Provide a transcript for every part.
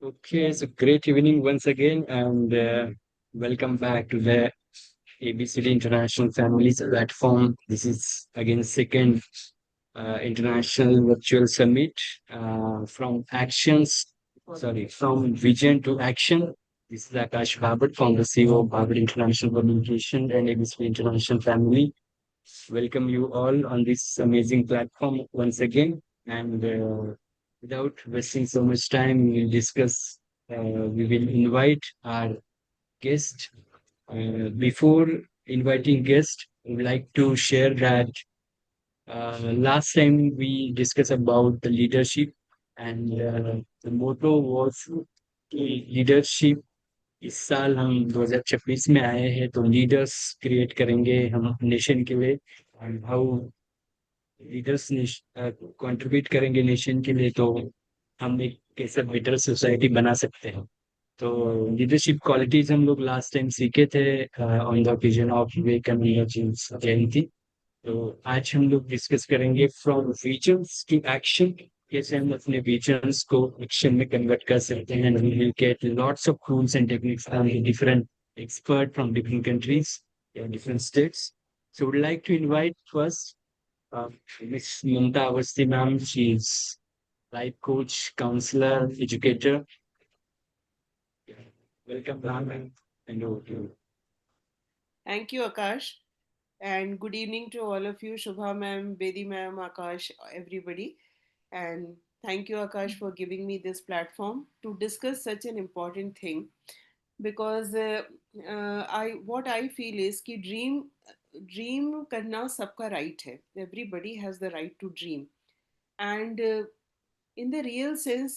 Okay, so great evening once again, and welcome back to the ABCD International Families platform. This is again second international virtual summit from vision to action. This is Akash Babat, founder CEO of Babat International Communication and ABCD International Family. Welcome you all on this amazing platform once again. And without wasting so much time, we will invite our guest. Before inviting guest, I would like to share that last time we discussed about the leadership, and the motto was कि leadership इस साल हम 2026 में आए हैं तो leaders create करेंगे हम नेशन के लिए एंड हाउ लीडर्स कंट्रीब्यूट करेंगे नेशन के लिए तो हम एक कैसे बेटर सोसाइटी बना सकते हैं। तो लीडरशिप क्वालिटीज हम लोग लास्ट टाइम सीखे थे on the occasion of Vivekananda ji Jayanti. तो आज हम लोग डिस्कस करेंगे फ्रॉम विजन्स टू एक्शन, कैसे हम अपने विजन्स को एक्शन में कन्वर्ट कर सकते हैं। And we will get lots of tools and techniques from different expert from different countries या different states. So would like to invite first Miss Mamta Awasthi ma'am. She's life coach, counselor, educator. Welcome, ma'am, and over to you. Thank you, Akash. And good evening to all of you, Shubha ma'am, Bedi ma'am, Akash, everybody. And thank you, Akash, for giving me this platform to discuss such an important thing. Because I what I feel is कि dream करना सबका right है. Everybody has the right to dream. And in the real sense,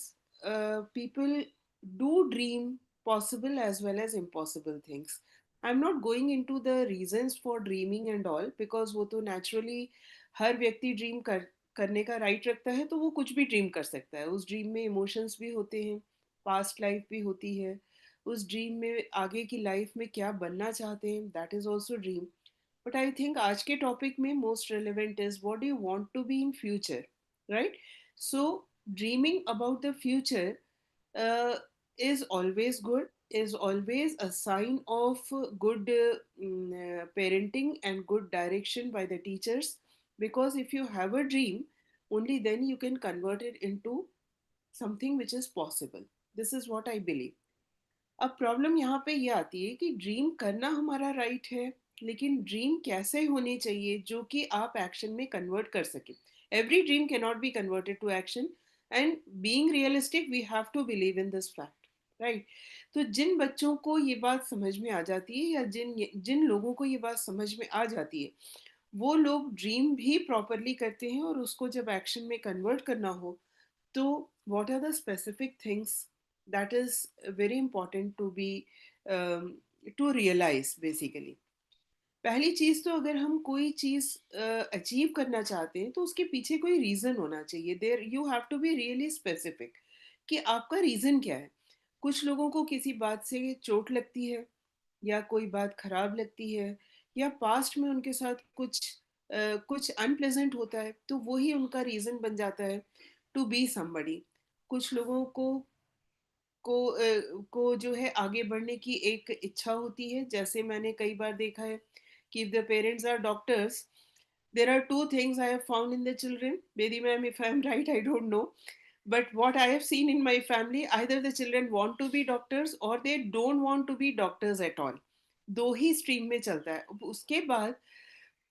people do dream possible as well as impossible things. I'm not going into the reasons for dreaming and all because वो तो naturally हर व्यक्ति करने का right रखता है तो वो कुछ भी ड्रीम कर सकता है। उस ड्रीम में इमोशंस भी होते हैं, पास्ट लाइफ भी होती है, उस ड्रीम में आगे की लाइफ में क्या बनना चाहते हैं, that is also dream. But I think आज के टॉपिक में most relevant is what do you want to be in future, right? So dreaming about the future uh, is always good, is always a sign of good parenting and good direction by the teachers, because if you have a dream, only then you can convert it into something which is possible. This is what I believe. अब problem यहाँ पे ये आती है कि dream करना हमारा right है, लेकिन ड्रीम कैसे होनी चाहिए जो कि आप एक्शन में कन्वर्ट कर सके। Every dream can not be converted to action, and being realistic we have to believe in this fact, right? तो जिन बच्चों को ये बात समझ में आ जाती है या जिन जिन लोगों को ये बात समझ में आ जाती है, वो लोग ड्रीम भी प्रॉपरली करते हैं, और उसको जब एक्शन में कन्वर्ट करना हो तो what are the specific things that is very important to be to realize basically. पहली चीज तो अगर हम कोई चीज अचीव करना चाहते हैं तो उसके पीछे कोई रीजन होना चाहिए। There you have to be really specific कि आपका रीजन क्या है। कुछ लोगों को किसी बात से चोट लगती है, या कोई बात खराब लगती है, या पास्ट में उनके साथ कुछ अनप्लेजेंट होता है, तो वही उनका रीजन बन जाता है टू बी समबडी। कुछ लोगों को जो है आगे बढ़ने की एक इच्छा होती है, जैसे मैंने कई बार देखा है कि if the parents are doctors, there are two things I have found in the children. Bedi ma'am, if I am right, I don't know. But what I have seen in my family, either the children want to be doctors or they don't want to be doctors at all. दो ही stream में चलता है। उसके बाद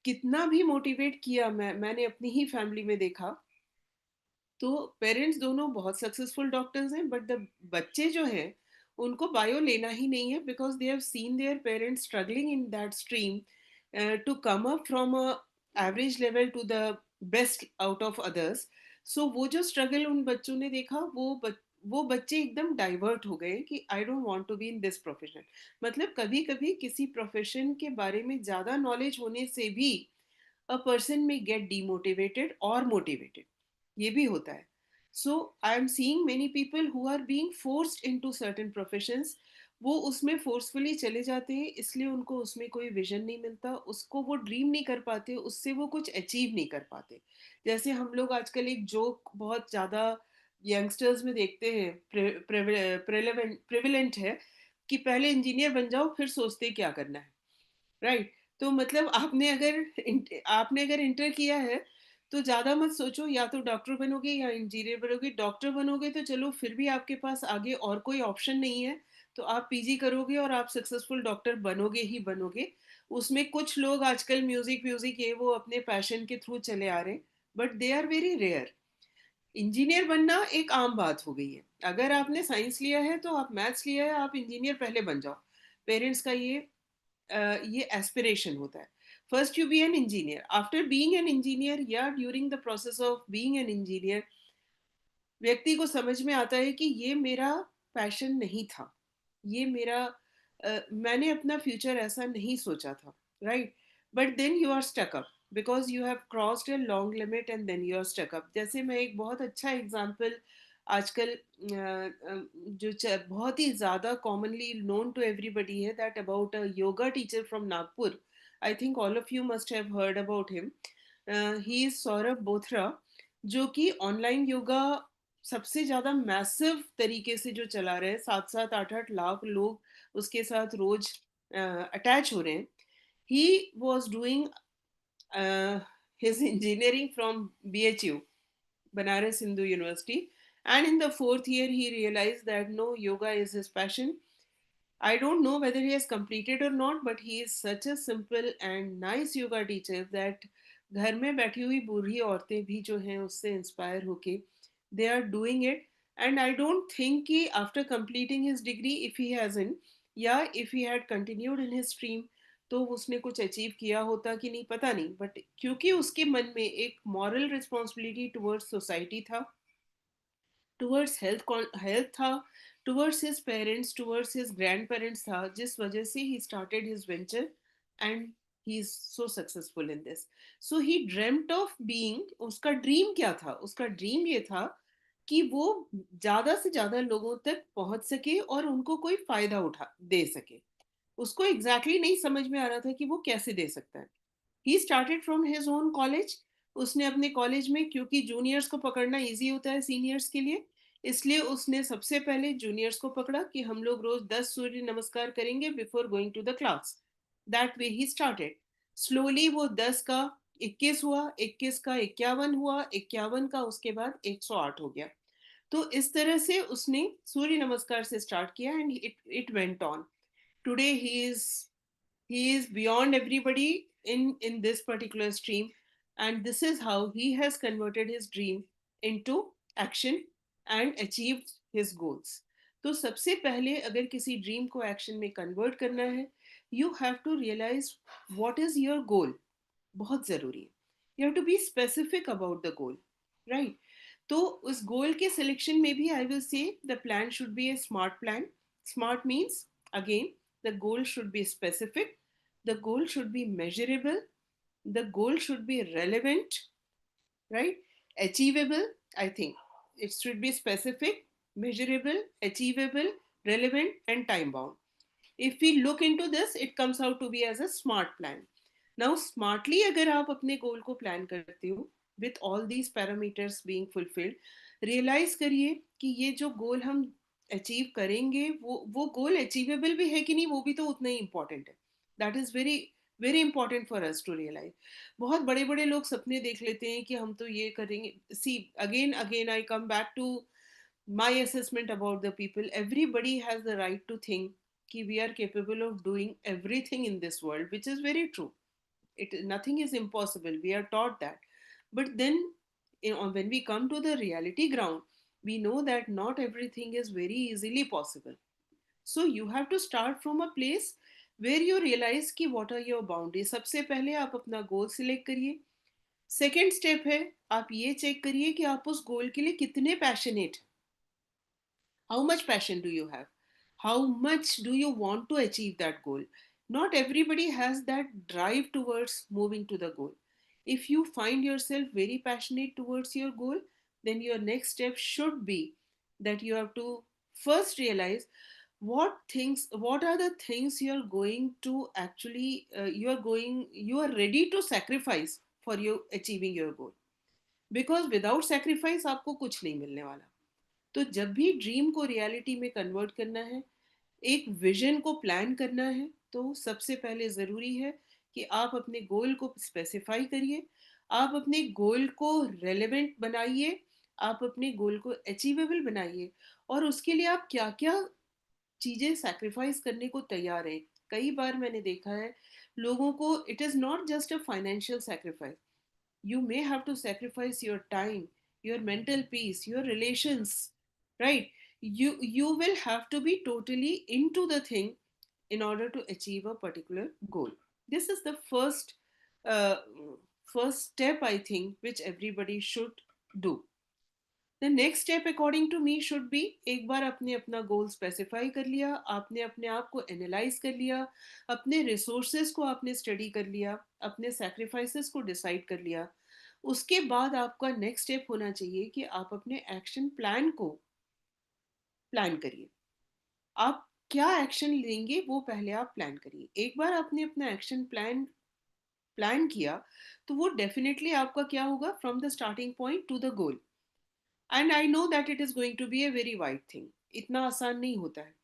कितना भी motivate किया मैंने अपनी ही फैमिली में देखा, तो पेरेंट्स दोनों बहुत सक्सेसफुल डॉक्टर्स हैं, बट द बच्चे जो हैं उनको बायो लेना ही नहीं है, because they have seen their parents struggling in that stream to come up from a average level to the best out of others. So वो जो स्ट्रगल उन बच्चों ने देखा, वो बच्चे एकदम डाइवर्ट हो गए कि I don't want to be in this profession. मतलब कभी कभी किसी प्रोफेशन के बारे में ज़्यादा नॉलेज होने से भी अ पर्सन में गेट डीमोटिवेटेड और मोटिवेटेड, ये भी होता है। So I am seeing many people who are being forced into certain professions. वो उसमें फोर्सफुली चले जाते हैं, इसलिए उनको उसमें कोई विजन नहीं मिलता, उसको वो ड्रीम नहीं कर पाते, उससे वो कुछ अचीव नहीं कर पाते। जैसे हम लोग आजकल एक जोक बहुत ज़्यादा यंगस्टर्स में देखते हैं प्रेविलेंट है कि पहले इंजीनियर बन जाओ फिर सोचते क्या करना है, राइट? तो मतलब आपने अगर इंटर किया है तो ज़्यादा मत सोचो, या तो डॉक्टर बनोगे या इंजीनियर बनोगे। डॉक्टर बनोगे तो चलो फिर भी आपके पास आगे और कोई ऑप्शन नहीं है, तो आप पीजी करोगे और आप सक्सेसफुल डॉक्टर बनोगे ही बनोगे। उसमें कुछ लोग आजकल म्यूजिक म्यूजिक ये वो अपने पैशन के थ्रू चले आ रहे हैं, but they are very rare. Engineer बनना एक आम बात हो गई है। अगर आपने साइंस लिया है तो आप मैथ्स लिया है, आप इंजीनियर पहले बन जाओ। पेरेंट्स का ये एस्पिरेशन होता है। First you be an engineer, after being an engineer या during the process of being an engineer व्यक्ति को समझ में आता है कि ये मेरा पैशन नहीं था, ये मेरा मैंने अपना फ्यूचर ऐसा नहीं सोचा था, right? But then you are stuck up because you have crossed a long limit and then you are stuck up. जैसे मैं एक बहुत अच्छा एग्जांपल आजकल बहुत ही ज़्यादा कॉमनली नोन टू एवरीबडी है, that about a yoga teacher from Nagpur. I think all of you must have heard about him. He is Saurabh Bothra, जो कि ऑनलाइन योगा सबसे ज़्यादा मैसिव तरीके से जो चला रहे हैं। 7-7 8-8 लाख लोग उसके साथ रोज अटैच हो रहे हैं। He was doing his engineering from BHU, Banaras Hindu University. And in the fourth year, he realized that no, yoga is his passion. I don't know whether he has completed or not, but he is such a simple and nice yoga teacher that घर में बैठी हुई बूढ़ी औरतें भी जो हैं उससे inspire होके they are doing it. And I don't think कि after completing his degree if he hasn't या if he had continued in his stream तो उसने कुछ अचीव किया होता कि नहीं पता नहीं, बट क्योंकि उसके मन में एक मॉरल रिस्पॉन्सिबिलिटी टुवर्ड्स सोसाइटी था, टुवर्ड्स हेल्थ था, towards his parents, towards his grand parents था, जिस वजह से he started his venture and he is so successful in this. So he dreamed of being, उसका ड्रीम क्या था? उसका ड्रीम ये था कि वो ज़्यादा से ज़्यादा लोगों तक पहुंच सके और उनको कोई फ़ायदा उठा दे सके। उसको एग्जैक्टली exactly नहीं समझ में आ रहा था कि वो कैसे दे सकता है। He started from his own college. उसने अपने कॉलेज में, क्योंकि जूनियर्स को पकड़ना इजी होता है सीनियर्स के लिए, इसलिए उसने सबसे पहले जूनियर्स को पकड़ा कि हम लोग रोज 10 सूर्य नमस्कार करेंगे before going to the class. That way ही स्टार्टेड। स्लोली वो 10 का 21 हुआ, 21 का 51 हुआ, 51 का उसके बाद 108 हो गया। तो इस तरह से उसने सूर्य नमस्कार से स्टार्ट किया and it went on. Today he is beyond everybody in this particular stream, and this is how he has converted his dream into action and achieved his goals. तो सबसे पहले अगर किसी ड्रीम को एक्शन में convert करना है, you have to realise what is your goal. बहुत ज़रूरी है। You have to be specific about the goal, right? तो उस गोल के सिलेक्शन में भी I will say the plan should be a smart plan. Smart means, again, the goal should be specific, the goal should be measurable, the goal should be relevant, right? Achievable, I think. It should be specific, measurable, achievable, relevant, and time bound. If we look into this, it comes out to be as a smart plan. Now, smartly अगर आप अपने गोल को plan करते हो with all these parameters being fulfilled, realise करिए कि ये जो गोल हम अचीव करेंगे वो गोल अचीवेबल भी है कि नहीं, वो भी तो उतना ही इम्पोर्टेंट है। That is very very important for us to realise. बहुत बड़े बड़े लोग सपने देख लेते हैं कि हम तो ये करेंगे। See, again again I come back to my assessment about the people. Everybody has the right to think कि we are capable of doing everything in this world, which is very true. Nothing is impossible, we are taught that. But then, when we come to the reality ground, we know that not everything is very easily possible. So you have to start from a place where you realize कि what are your boundaries. सबसे पहले आप अपना गोल select करिए। Second step है, आप ये check करिए कि आप उस गोल के लिए कितने passionate. how much passion do you have? How much do you want to achieve that goal? Not everybody has that drive towards moving to the goal. If you find yourself very passionate towards your goal, then your next step should be that you have to first realize what are the things you are going to actually you are ready to sacrifice for you achieving your goal, because without sacrifice आपको कुछ नहीं मिलने वाला। तो जब भी dream को reality में कन्वर्ट करना है, एक विजन को प्लान करना है, तो सबसे पहले ज़रूरी है कि आप अपने गोल को स्पेसिफाई करिए, आप अपने गोल को रेलेवेंट बनाइए, आप अपने गोल को अचीवेबल बनाइए, और उसके लिए आप क्या क्या चीज़ें सैक्रिफाइस करने को तैयार हैं। कई बार मैंने देखा है लोगों को, it is not just a financial sacrifice, you may have to sacrifice your time, your mental peace, your relations, right? You will have to be totally into the thing in order to achieve a particular goal. This is the uh, first step, I think, which everybody should do. The next step according to me should be, एक बार आपने अपना गोल specify कर लिया, आपने अपने आप को analyse कर लिया, अपने रिसोर्सेज को आपने स्टडी कर लिया, अपने सैक्रिफाइसेस को डिसाइड कर लिया, उसके बाद आपका नेक्स्ट स्टेप होना चाहिए कि आप अपने एक्शन प्लान को प्लान करिए। आप क्या एक्शन लेंगे वो पहले आप प्लान करिए। एक बार आपने अपना एक्शन प्लान प्लान किया, तो वो डेफिनेटली आपका क्या होगा, from the starting point to the goal. And I know that it is going to be a very wide thing, इतना आसान नहीं होता है।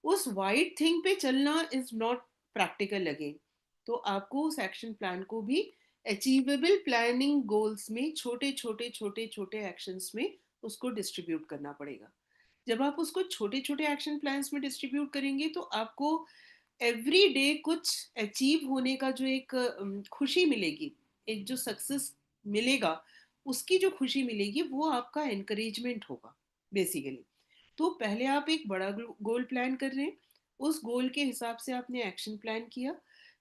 उस वाइड थिंग पे चलना इज नॉट प्रैक्टिकल अगेन। तो आपको उस एक्शन प्लान को भी अचीवेबल प्लानिंग गोल्स में, छोटे छोटे छोटे छोटे एक्शंस में उसको डिस्ट्रीब्यूट करना पड़ेगा। जब आप उसको छोटे छोटे एक्शन प्लान्स में डिस्ट्रीब्यूट करेंगे, तो आपको एवरी डे कुछ अचीव होने का जो एक खुशी मिलेगी, एक जो सक्सेस मिलेगा, उसकी जो खुशी मिलेगी वो आपका एनकरेजमेंट होगा बेसिकली। तो पहले आप एक बड़ा गोल प्लान कर रहे हैं, उस गोल के हिसाब से आपने एक्शन प्लान किया,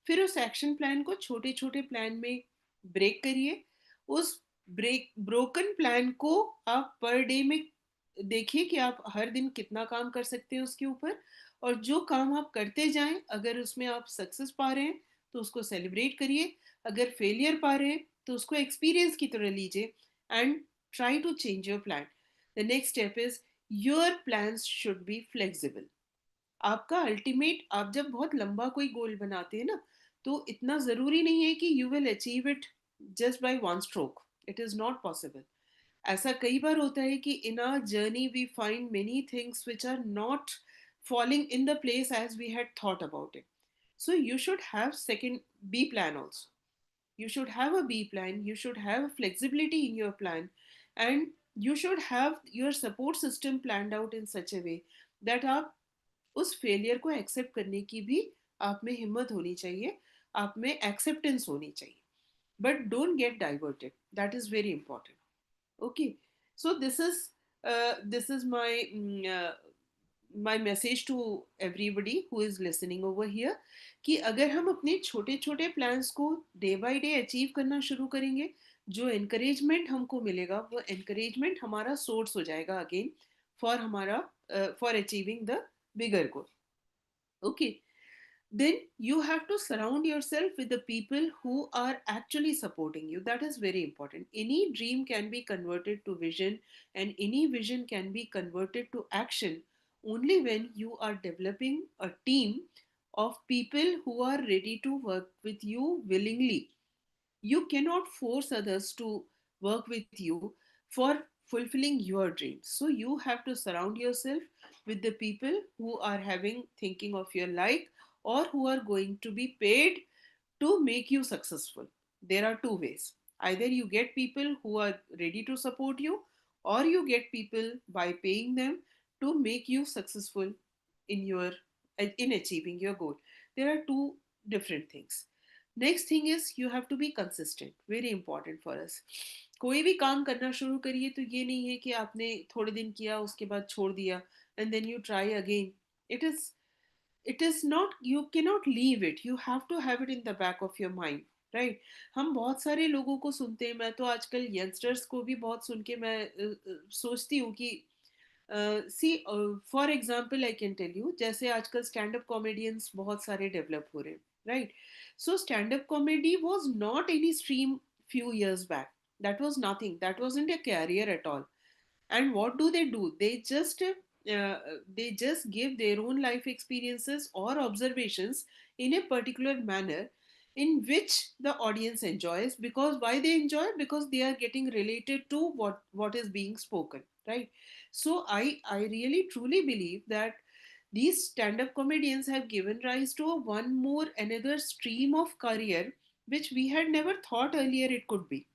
फिर उस एक्शन प्लान को छोटे छोटे प्लान में ब्रेक करिए। उस ब्रोकन प्लान को आप पर डे में देखिए कि आप हर दिन कितना काम कर सकते हैं उसके ऊपर, और जो काम आप करते जाएं, अगर उसमें आप सक्सेस पा रहे हैं तो उसको सेलिब्रेट करिए, अगर फेलियर पा रहे हैं तो उसको एक्सपीरियंस की तरह लीजिए, and try to change your plan. The next step is, your plans should be flexible. आपका अल्टीमेट, आप जब बहुत लंबा कोई गोल बनाते हैं ना, तो इतना ज़रूरी नहीं है कि you will achieve it just by one stroke. It is not possible. ऐसा कई बार होता है कि in our journey we find many things which are not falling in the place as we had thought about it. So you should have second B plan also. You should have a B plan, you should have flexibility in your plan, and you should have your support system planned out in such a way that आप उस failure को accept करने की भी आप में हिम्मत होनी चाहिए, आप में एक्सेप्टेंस होनी चाहिए। But don't get diverted, that is very important. Okay, so this is my message to everybody who is listening over here, कि अगर हम अपने छोटे छोटे प्लान्स को डे बाय डे अचीव करना शुरू करेंगे, जो एनकरेजमेंट हमको मिलेगा वो एनकरेजमेंट हमारा सोर्स हो जाएगा अगेन फॉर हमारा for achieving the bigger goal. Okay, then you have to surround yourself with the people who are actually supporting you. That is very important. Any dream can be converted to vision, and any vision can be converted to action only when you are developing a team of people who are ready to work with you willingly. You cannot force others to work with you for fulfilling your dreams. So you have to surround yourself with the people who are having thinking of your like, or who are going to be paid to make you successful. There are two ways: either you get people who are ready to support you, or you get people by paying them to make you successful in your in achieving your goal. There are two different things. Next thing is, you have to be consistent. Very important for us. कोई भी काम करना शुरू करिए तो ये नहीं है कि आपने थोड़े दिन किया उसके बाद छोड़ दिया, and then you try again. It is it is not, you cannot leave it, you have to have it in the back of your mind, right? हम बहुत सारे लोगों को सुनते हैं, मैं तो आजकल यंगस्टर्स को भी बहुत सुन के मैं सोचती हूँ कि see for example I can tell you, जैसे आजकल स्टैंड अप कॉमेडियंस बहुत सारे डेवलप हो रहे हैं, right? So stand up comedy was not any stream few years back. That was nothing, that wasn't a career at all. And what do? They just give their own life experiences or observations in a particular manner, in which the audience enjoys. Because why they enjoy? Because they are getting related to what is being spoken, right? So I really truly believe that these stand-up comedians have given rise to a one more another stream of career which we had never thought earlier it could be,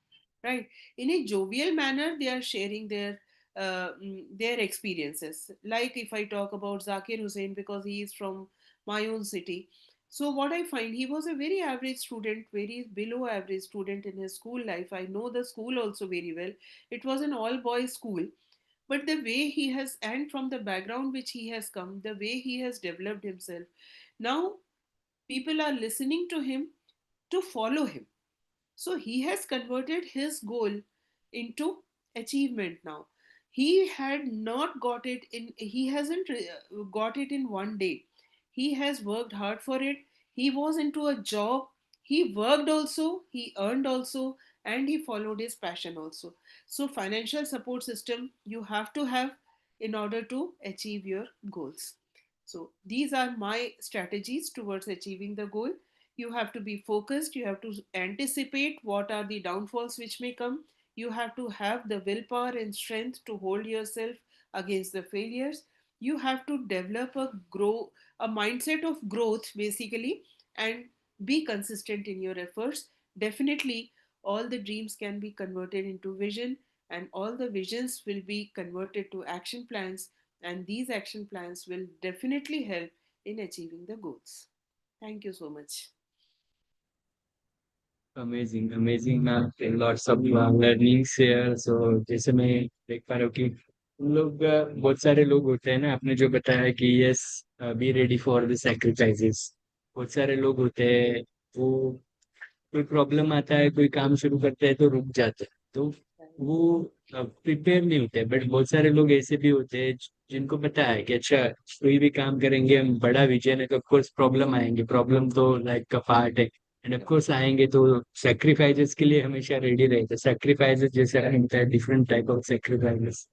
right? In a jovial manner they are sharing their experiences. Like if I talk about Zakir Hussain, because he is from my own city. So what I find, he was a very average student, very below average student in his school life. I know the school also very well. It was an all boys school. But the way he has, and from the background which he has come, the way he has developed himself, now people are listening to him to follow him. So he has converted his goal into achievement now. He had not got it in, he hasn't got it in one day. He has worked hard for it. He was into a job. He worked also, he earned also, and he followed his passion also. So, financial support system you have to have in order to achieve your goals. So, these are my strategies towards achieving the goal. You have to be focused, you have to anticipate what are the downfalls which may come. You have to have the willpower and strength to hold yourself against the failures. You have to develop a mindset of growth basically, and be consistent in your efforts. Definitely all the dreams can be converted into vision, and all the visions will be converted to action plans, and these action plans will definitely help in achieving the goals. Thank you so much. Amazing amazing ma'am, lots of learnings here. So जैसे मैं देख पा रहा हूँ कि हम लोग बहुत सारे लोग होते हैं ना, आपने जो बताया कि yes, be ready for the sacrifices. बहुत सारे लोग होते हैं, वो कोई प्रॉब्लम आता है, कोई काम शुरू करते हैं तो रुक जाते हैं, तो वो प्रिपेयर नहीं होते। बट बहुत सारे लोग ऐसे भी होते हैं जिनको पता है कि अच्छा, कोई भी काम करेंगे हम, बड़ा विजन है, तो ऑफकोर्स प्रॉब्लम आएंगे, प्रॉब्लम तो लाइफ का पार्ट है। एंड ऑफकोर्स आएंगे तो सेक्रीफाइसेस के लिए हमेशा रेडी रहते हैं। सेक्रीफाइसेस जैसे होता है, डिफरेंट टाइप ऑफ सेक्रीफाइसेस।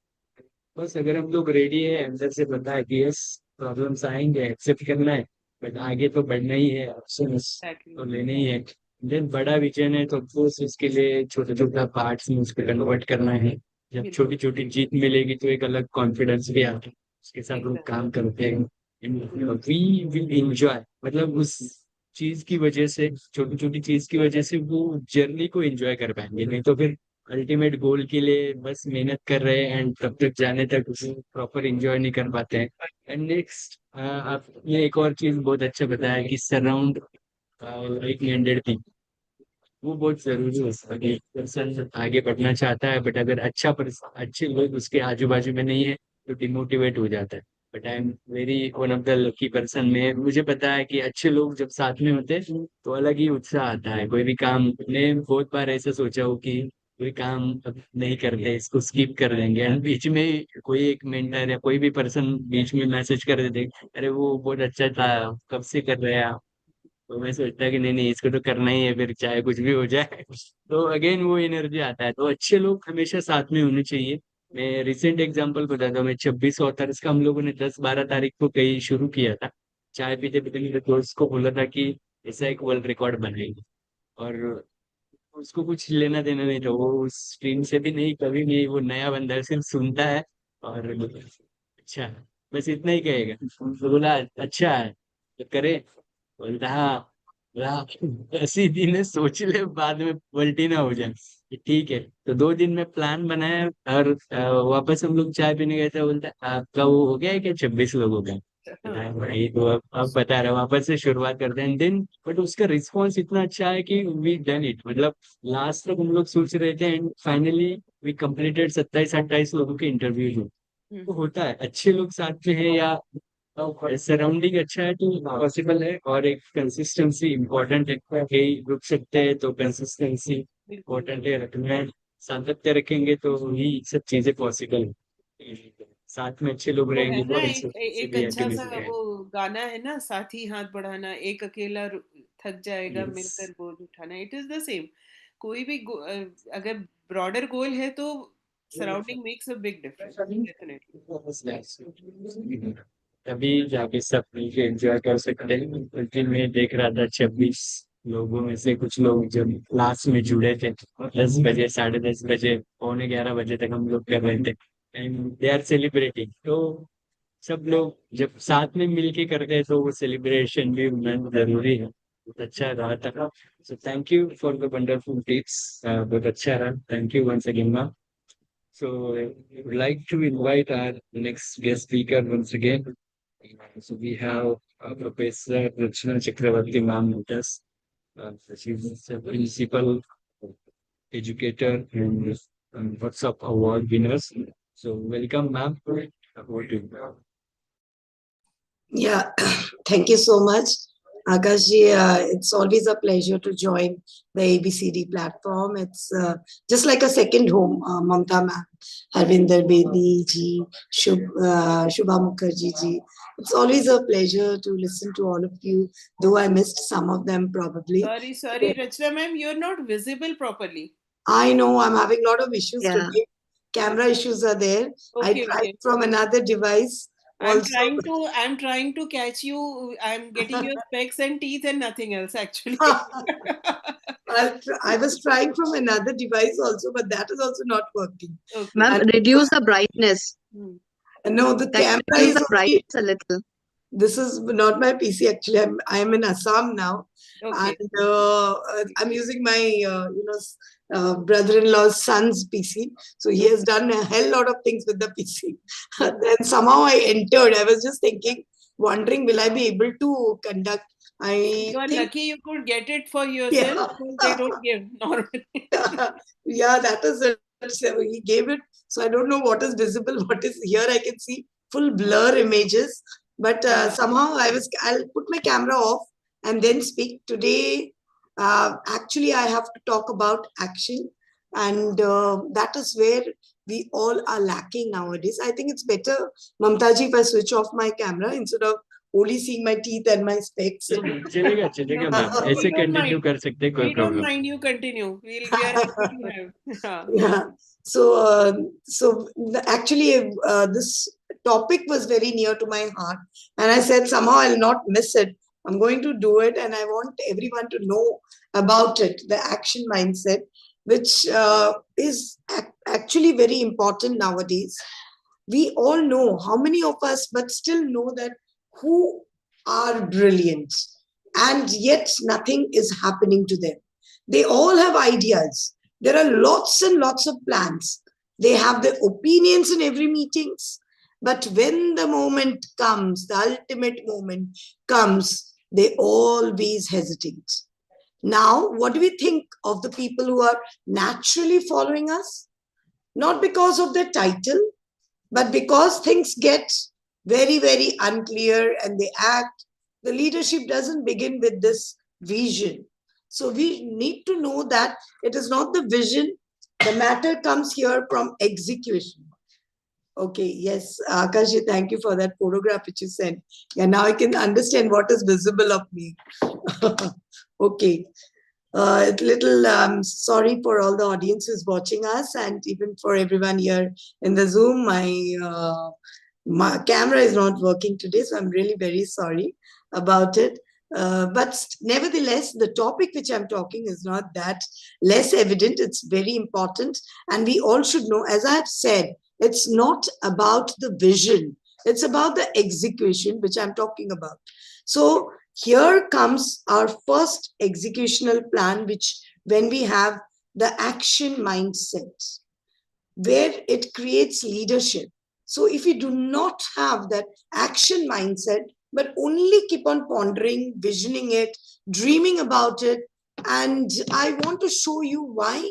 बस अगर हम लोग रेडी है, अंदर से पता है कि यस, प्रॉब्लम्स आएंगे, एक्सेप्ट करना है, बट आगे तो बढ़ना ही है, ऑप्शन Exactly. तो लेने ही है। देन बड़ा विजन है तो ऑफकोर्स उसके लिए छोटा छोटा पार्ट्स में उसको कन्वर्ट करना है। जब बिल्कुल। छोटी छोटी जीत मिलेगी तो एक अलग कॉन्फिडेंस भी आता है, उसके साथ लोग Exactly. काम करते हैं। वी विल एंजॉय, मतलब उस चीज की वजह से, छोटी छोटी चीज की वजह से वो जर्नी को एंजॉय कर पाएंगे। नहीं तो फिर अल्टीमेट गोल के लिए बस मेहनत कर रहे हैं एंड तब तक जाने तक उसे प्रॉपर एंजॉय नहीं कर पाते हैं। एंड नेक्स्ट, आपने एक और चीज बहुत अच्छा बताया कि सराउंड लाइक माइंडेड पीपल, वो बहुत जरूरी है। अगर एक पर्सन आगे बढ़ना चाहता है बट अगर अच्छे लोग उसके आजू बाजू में नहीं है तो डिमोटिवेट हो जाता है। But I am very one of the lucky person में, मुझे पता है कि अच्छे लोग जब साथ में होते हैं तो अलग ही उत्साह आता है। कोई भी काम, ने बहुत बार ऐसा सोचा हो कि कोई काम अब नहीं करते, इसको स्किप कर देंगे, एंड बीच में कोई एक मेंटर या कोई भी पर्सन बीच में मैसेज कर देते, अरे वो बहुत अच्छा था, कब से कर रहे हैं आप। तो मैं सोचता कि नहीं नहीं, इसको तो करना ही है, फिर चाहे कुछ भी हो जाए। तो अगेन वो एनर्जी आता है। तो अच्छे लोग हमेशा साथ में होने चाहिए। मैं रिसेंट एग्जांपल बताता हूँ। मैं 26 का हम लोगों ने 10-12 तारीख को कहीं शुरू किया था। चाय पीते पीते मेरे दोस्त को बोला था कि ऐसा एक वर्ल्ड रिकॉर्ड बनाएंगे, और उसको कुछ लेना देना नहीं था, वो उस टीम से भी नहीं, कभी नहीं। वो नया बंदा है, सिर्फ सुनता है और अच्छा, बस इतना ही कहेगा। तो बोला अच्छा है तो करे, बोलता हाँ, बोला, 10 दिन है, सोच ले बाद में पलटी ना हो जाए। ठीक है। तो 2 दिन में प्लान बनाया और वापस हम लोग चाय पीने गए थे। बोलता आपका वो हो गया है क्या, 26 लोग हो गए? बताया भाई, तो अब बता रहे, वापस से शुरुआत करते हैं दिन। बट उसका रिस्पॉन्स इतना अच्छा है कि वी डन इट, मतलब लास्ट तक हम लोग सोच रहे थे एंड फाइनली वी कंप्लीटेड 27-28 लोगों के इंटरव्यू। तो हम्म, होता है, अच्छे लोग साथ में है या सराउंडिंग अच्छा है तो पॉसिबल है। और एक कंसिस्टेंसी इम्पोर्टेंट है, कहीं रुक सकते हैं तो कंसिस्टेंसी बिल्कुल। इम्पोर्टेंट है रखना है। सातत्य रखेंगे तो ही सब चीजें पॉसिबल है। साथ में अच्छे लोग वो है रहेंगे ना, तो ऐसे एक भी अच्छा सा एक्टिविटी है। वो गाना है ना, साथी हाथ बढ़ाना, एक अकेला थक जाएगा यस, मिलकर बोझ उठाना। It is the same. कोई भी अगर ब्रॉडर गोल है तो surrounding makes a big difference, definitely. तभी जाके सब मिलके एंजॉय कर सकते हैं। क्योंकि मैं देख रहा था 26 लोगों में से कुछ लोग जब क्लास में जुड़े थे, 10 बजे, 10:30 बजे, पौने 11 बजे तक हम लोग कर रहे थे। And they are celebrating. तो सब लोग जब साथ में मिलके करते हैं तो वो सेलिब्रेशन भी होना जरूरी है। बहुत अच्छा रहा था। So thank you for the wonderful tips, बहुत अच्छा रहा। Thank you once again ma'am. So I would like to invite our next guest speaker once again. So we have Professor Rachna Chakravarti ma'am with us. She's a principal educator and WhatsApp award winners. So welcome ma'am. Over to you. Yeah, thank you so much, Akashji. It's always a pleasure to join the ABCD platform. It's just like a second home. Mamta ma'am, Harvinder Bedi ji, Shubha Mukherjee ji. It's always a pleasure to listen to all of you, though I missed some of them probably. Sorry, Rachna ma'am, you're not visible properly. I know I'm having a lot of issues Yeah. today. Camera issues are there. I Okay, tried okay. from another device I'm also. trying to catch you. I'm getting your specs and teeth and nothing else actually. I was trying from another device also, but that is also not working. Okay. Ma'am, And reduce the brightness. no, the Can you camera reduce is the only. brightness a little? This is not my PC actually. I'm in Assam now, Okay. and I'm using my brother-in-law's son's PC. So he has done a hell lot of things with the PC. Then somehow I entered. I was just thinking, wondering, will I be able to conduct? I You are think lucky you could get it for yourself yeah. because they don't give normally. Yeah, that is it. So he gave it. So I don't know what is visible, what is here. I can see full blur images, but Yeah. somehow I'll put my camera off and then speak. Today, actually, I have to talk about action, and that is where we all are lacking nowadays. I think it's better, Mamtaji, if I switch off my camera instead of only seeing my teeth and my specs. चलेगा चलेगा No, ma'am, ऐसे we don't continue mind. कर सकते हैं, कोई We don't problem. mind you continue. We are happy to have. Yeah. Yeah. So actually, this topic was very near to my heart, and I said somehow I'll not miss it. I'm going to do it, and I want everyone to know about it. The action mindset, which is actually very important nowadays. We all know how many of us, but still know that who are brilliant, and yet nothing is happening to them. They all have ideas. There are lots and lots of plans. They have their opinions in every meetings. But when the moment comes, the ultimate moment comes, they always hesitate. Now, what do we think of the people who are naturally following us? Not because of their title, but because things get very, very unclear and they act, the leadership doesn't begin with this vision. So we need to know that it is not the vision, the matter comes here from execution. Okay, yes, Akashi, thank you for that photograph which you sent. And now I can understand what is visible of me. Okay. Little sorry for all the audience who's watching us, and even for everyone here in the Zoom. My camera is not working today, so I'm really very sorry about it. But nevertheless, the topic which I'm talking is not that less evident. It's very important, and we all should know. As I have said, it's not about the vision; it's about the execution, which I'm talking about. So here comes our first executional plan, which when we have the action mindset, where it creates leadership. So if you do not have that action mindset, but only keep on pondering, visioning it, dreaming about it, and I want to show you why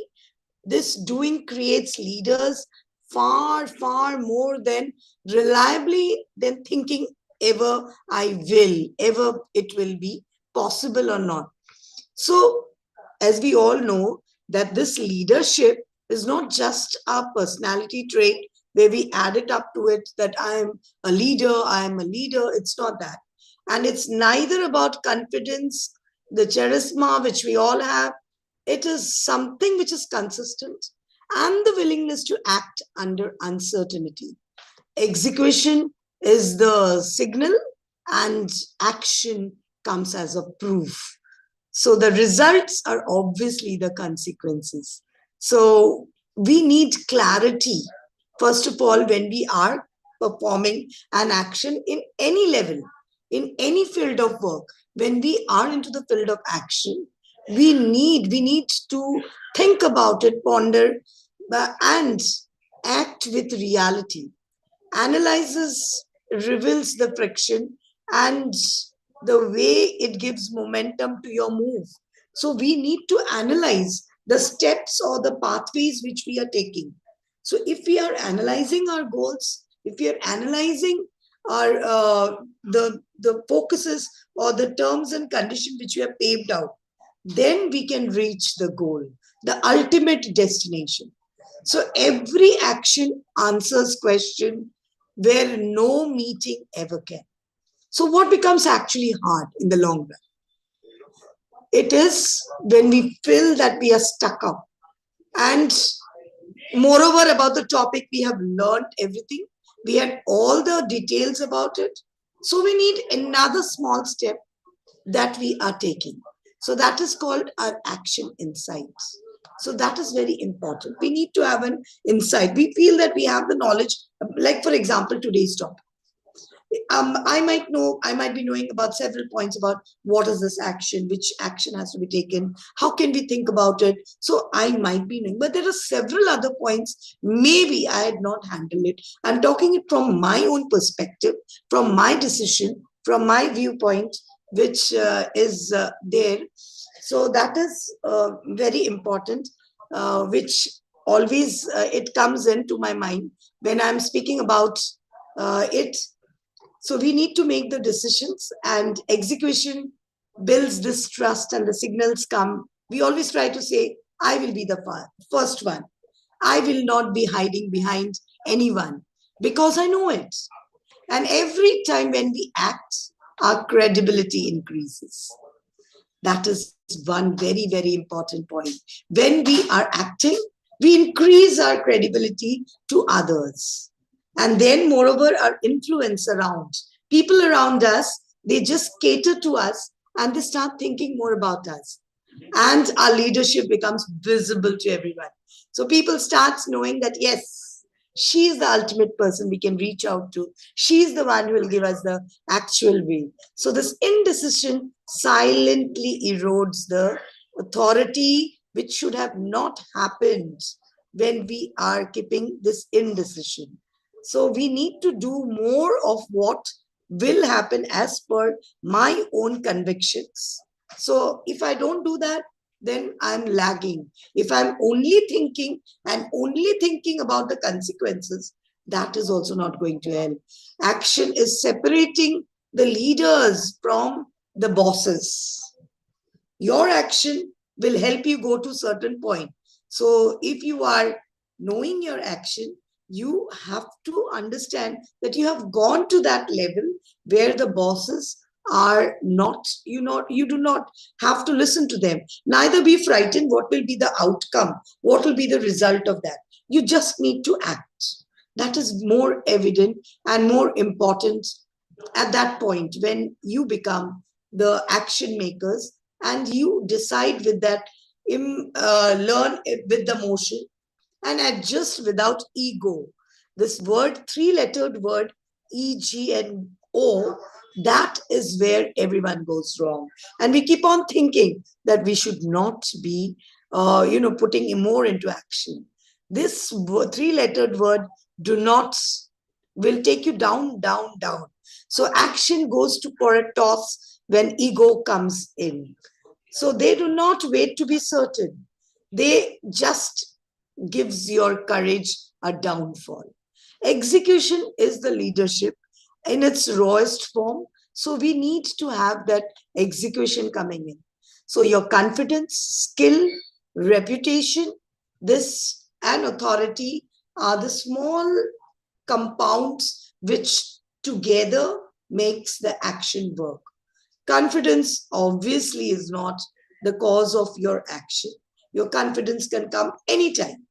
this doing creates leaders far, far more than reliably than thinking ever I will, ever it will be possible or not. So, as we all know, that this leadership is not just a personality trait where we add it up to it that I am a leader, I am a leader. It's not that. And it's neither about confidence, the charisma which we all have. It is something which is consistent and the willingness to act under uncertainty. Execution is the signal, and action comes as a proof. So the results are obviously the consequences. So we need clarity First of all, when we are performing an action in any level, in any field of work, when we are into the field of action, we need to think about it, ponder, and act with reality. Analyzes reveals the friction and the way it gives momentum to your move. So we need to analyze the steps or the pathways which we are taking. So if we are analyzing our goals, if we are analyzing our the focuses or the terms and conditions which we have paved out, then we can reach the goal, the ultimate destination. So every action answers question where no meeting ever can. So what becomes actually hard in the long run? It is when we feel that we are stuck up. And moreover, about the topic, we have learned everything. We had all the details about it. So we need another small step that we are taking. So that is called our action insights. So that is very important. We need to have an insight. We feel that we have the knowledge, like for example, today's topic. I might be knowing about several points about what is this action, which action has to be taken, how can we think about it. So I might be knowing, but there are several other points. Maybe I had not handled it. I'm talking it from my own perspective, from my decision, from my viewpoint, which is there. So that is very important, which always it comes into my mind when I'm speaking about it. So we need to make the decisions, and execution builds this trust, and the signals come. We always try to say, I will be the first one. I will not be hiding behind anyone because I know it. And every time when we act, our credibility increases. That is one very, very important point. When we are acting, we increase our credibility to others. And then, moreover, our influence around people around us, they just cater to us and they start thinking more about us. And our leadership becomes visible to everyone. So people start knowing that, yes, she's the ultimate person we can reach out to. She's the one who will give us the actual way. So this indecision silently erodes the authority, which should have not happened when we are keeping this indecision. So we need to do more of what will happen as per my own convictions. So if I don't do that, then I'm lagging. If I'm only thinking and only thinking about the consequences, that is also not going to help. Action is separating the leaders from the bosses. Your action will help you go to certain point. So if you are knowing your action, you have to understand that you have gone to that level where the bosses are not, you do not have to listen to them. Neither be frightened what will be the outcome, what will be the result of that. You just need to act. That is more evident and more important at that point when you become the action makers and you decide with that, learn with the motion and adjust without ego. This word, three-lettered word, E, G, and O, that is where everyone goes wrong. And we keep on thinking that we should not be, putting more into action. This three-lettered word, do not, will take you down, down, down. So action goes to for a toss when ego comes in. So they do not wait to be certain. They just gives your courage a downfall. Execution is the leadership in its rawest form. So we need to have that execution coming in. So your confidence, skill, reputation, this and authority are the small compounds which together makes the action work. Confidence obviously is not the cause of your action. Your confidence can come anytime.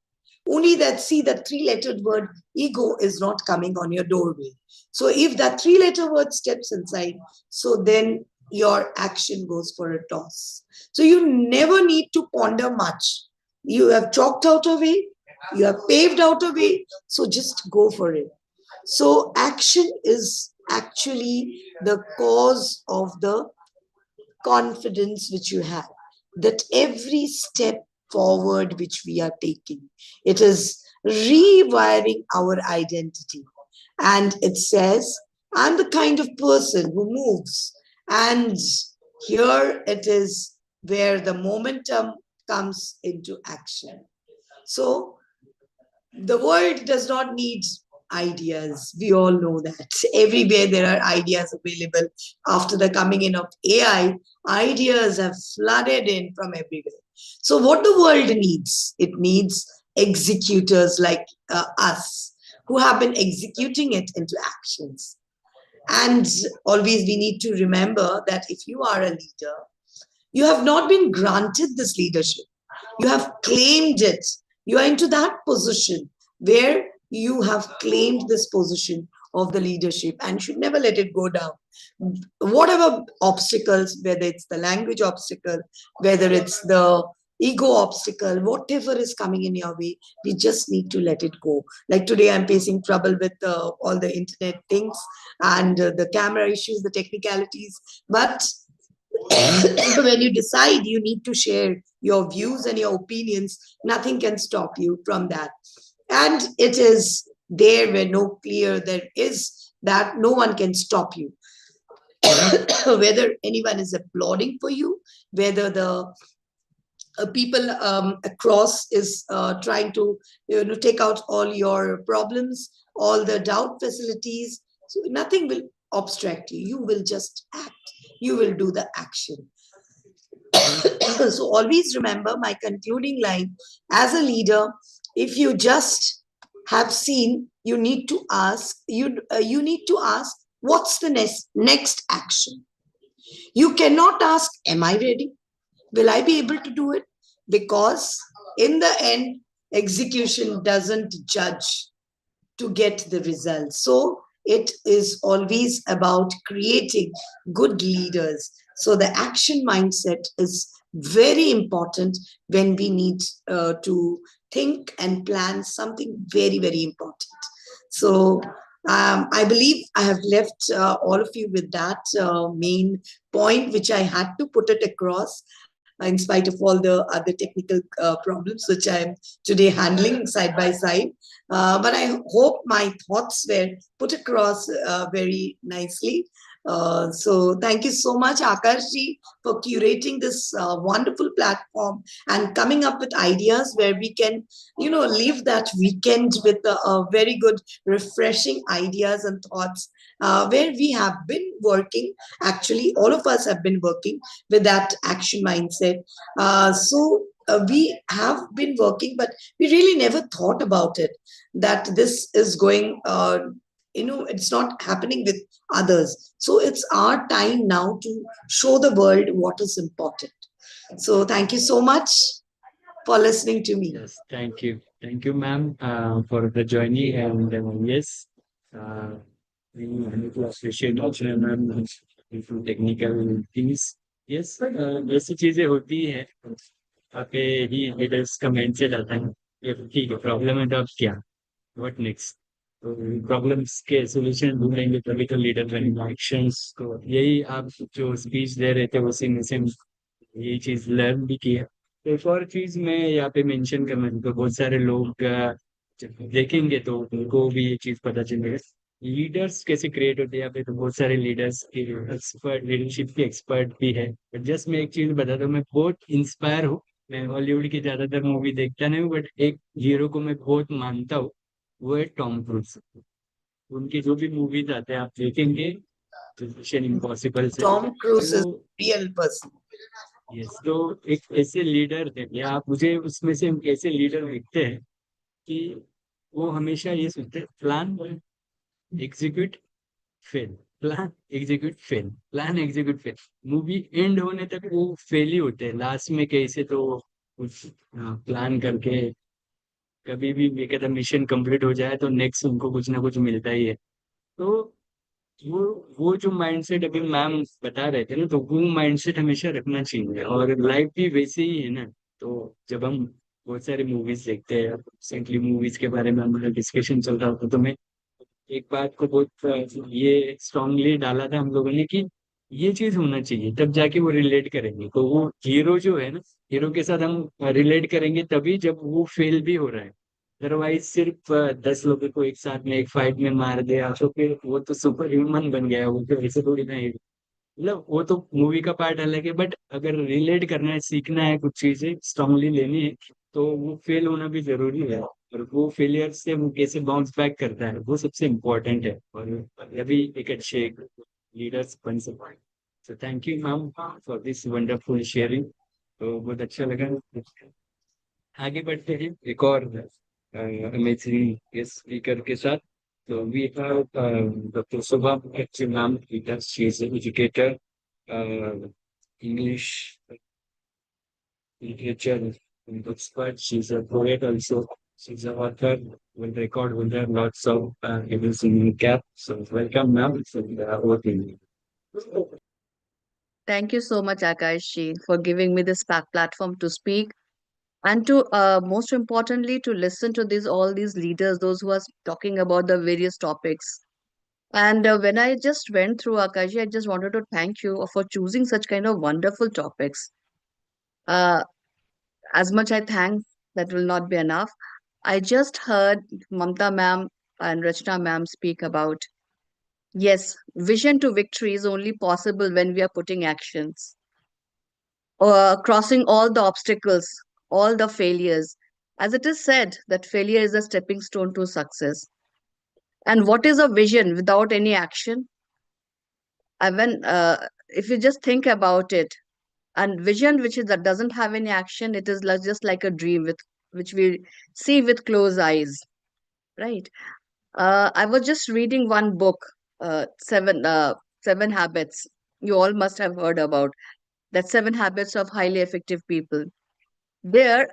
Only that, see, that three-lettered word ego is not coming on your doorway. So if that three-letter word steps inside, so then your action goes for a toss. So you never need to ponder much. You have chalked out a way, You have paved out a way, so just go for it. So action is actually the cause of the confidence which you have, that every step forward which we are taking, it is rewiring our identity. And it says, I'm the kind of person who moves. And here it is where the momentum comes into action. So the world does not need ideas. We all know that. Everywhere there are ideas available. After the coming in of AI, ideas have flooded in from everywhere. So, what the world needs, it needs executors like us who have been executing it into actions. And always we need to remember that if you are a leader, you have not been granted this leadership. You have claimed it. You are into that position where you have claimed this position of the leadership and should never let it go down. Whatever obstacles, whether it's the language obstacle, whether it's the ego obstacle, whatever is coming in your way, we just need to let it go. Like today, I'm facing trouble with all the internet things and the camera issues, the technicalities. But when you decide you need to share your views and your opinions, nothing can stop you from that. And it is there where no clear there is that no one can stop you. Whether anyone is applauding for you, whether the people across is trying to take out all your problems, all the doubt facilities, so nothing will obstruct you. You will just act, you will do the action. So always remember my concluding line, as a leader, if you just have seen, you need to ask, you need to ask, what's the next action? You cannot ask, am I ready? Will I be able to do it? Because in the end, execution doesn't judge to get the results. So it is always about creating good leaders. So the action mindset is very important when we need to think and plan something very, very important. So I believe I have left all of you with that main point, which I had to put it across in spite of all the other technical problems which I am today handling side by side. But I hope my thoughts were put across very nicely. So thank you so much, Akashji, for curating this wonderful platform and coming up with ideas where we can, leave that weekend with very good, refreshing ideas and thoughts. Where we have been working, actually, all of us have been working with that action mindset. We have been working, but we really never thought about it, that this is going, it's not happening with others. So it's our time now to show the world what is important. So thank you so much for listening to me. Yes, thank you, ma'am, for the journey. And yes, we need to appreciate also, ma'am, into technical things. Yes, ऐसी चीजें होती है, आपके ही leaders का mindset आता है कि ठीक है, प्रॉब्लम है तो अब क्या, व्हाट नेक्स्ट, तो प्रॉब्लम्स के सॉल्यूशन ढूंढेंगे तभी तो लीडर बनेंगे। एक्शंस को यही आप जो स्पीच दे रहे थे उसी में से यही चीज लर्न भी की है। तो एक और चीज मैं यहाँ पे मेंशन करना चाहता हूँ, बहुत सारे लोग जब देखेंगे तो उनको भी ये चीज पता चलेगा लीडर्स कैसे क्रिएट होते हैं। यहाँ पे तो बहुत सारे लीडर्स के एक्सपर्ट, लीडरशिप के एक्सपर्ट भी है। बट जस्ट मैं एक चीज बताता हूँ, मैं बहुत इंस्पायर हूँ। मैं हॉलीवुड की ज्यादातर मूवी देखता नहीं हूँ, बट एक हीरो को मैं बहुत मानता हूँ, वो है टॉम क्रूज। उनकी जो भी मूवीज आते हैं आप देखेंगे, मिशन इम्पॉसिबल से Tom Cruise is तो real person. यस, तो एक ऐसे लीडर थे या आप मुझे उसमें से ऐसे लीडर दिखते हैं कि वो हमेशा ये सोचते हैं plan execute fail, plan execute fail, plan execute fail. Movie and होने तक वो फेल ही होते हैं, लास्ट में कैसे तो कुछ प्लान करके कभी भी एक मिशन कंप्लीट हो जाए तो नेक्स्ट उनको कुछ ना कुछ मिलता ही है। तो वो वो जो माइंडसेट अभी मैम बता रहे थे ना, तो वो माइंडसेट हमेशा रखना चाहिए और लाइफ भी वैसे ही है ना। तो जब हम बहुत सारी मूवीज देखते हैं। रिसेंटली मूवीज के बारे में हमारा डिस्कशन चल रहा था, तो मैं एक बात को बहुत ये स्ट्रांगली डाला था हम लोगों ने कि ये चीज होना चाहिए, तब जाके वो रिलेट करेंगे। तो वो हीरो जो है ना, हीरो के साथ हम रिलेट करेंगे तभी जब वो फेल भी हो रहा है। अदरवाइज सिर्फ 10 लोगों को एक साथ में एक फाइट में मार दिया तो फिर वो तो सुपर ह्यूमन बन गया, वो तो ऐसे थोड़ी ना। मतलब वो तो मूवी का पार्ट अलग है, बट अगर रिलेट करना है, सीखना है, कुछ चीजें स्ट्रांगली लेनी है, तो वो फेल होना भी जरूरी है। और वो फेलियर से वो कैसे बाउंस बैक करता है, वो सबसे इम्पोर्टेंट है। और अभी एक अच्छे लीडर्स बन सकते हैं। सो thank you ma'am for this wonderful sharing. तो बहुत अच्छा लगा। आगे बढ़ते हैं एक और अमेजिंग गेस्ट स्पीकर के साथ। तो we have doctor Shobha ma'am, she is educator, English literature expert. She's a poet also. She's an author, will record with her lots of events in cap. So welcome, ma'am. So over to you. Thank you so much, Akashi, for giving me this platform to speak and to, most importantly, to listen to these all these leaders, those who are talking about the various topics. And when I just went through Akashi, I just wanted to thank you for choosing such kind of wonderful topics. Uh, as much I thank, that will not be enough. I just heard Mamta ma'am and Rachna ma'am speak about, yes, vision to victory is only possible when we are putting actions, crossing all the obstacles, all the failures. As it is said, that failure is a stepping stone to success. And what is a vision without any action? If you just think about it, and vision which is that doesn't have any action, it is just like a dream with which we see with closed eyes, right? I was just reading one book, Seven Habits. You all must have heard about that. Seven Habits of Highly Effective People. There,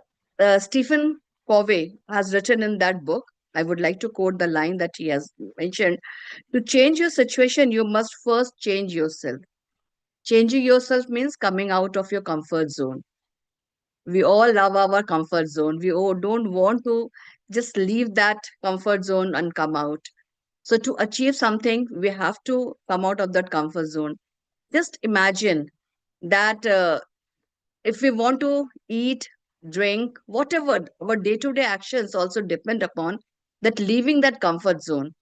Stephen Covey has written in that book. I would like to quote the line that he has mentioned. To change your situation, you must first change yourself. Changing yourself means coming out of your comfort zone. We all love our comfort zone. We all don't want to just leave that comfort zone and come out. So, to achieve something, we have to come out of that comfort zone. Just imagine that if we want to eat, drink, whatever, our day to day actions also depend upon that leaving that comfort zone.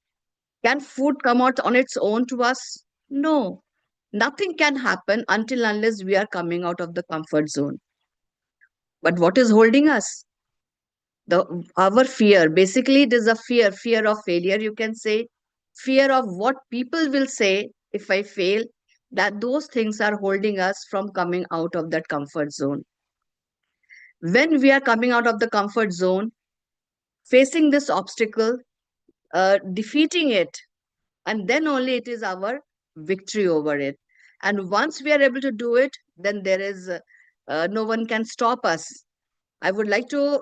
Can food come out on its own to us? No. Nothing can happen until unless we are coming out of the comfort zone. But what is holding us? Our fear. Basically, it is a fear of failure, you can say, fear of what people will say if I fail. That those things are holding us from coming out of that comfort zone. When we are coming out of the comfort zone, facing this obstacle, defeating it, and then only it is our victory over it. And once we are able to do it, then there is no one can stop us. I would like to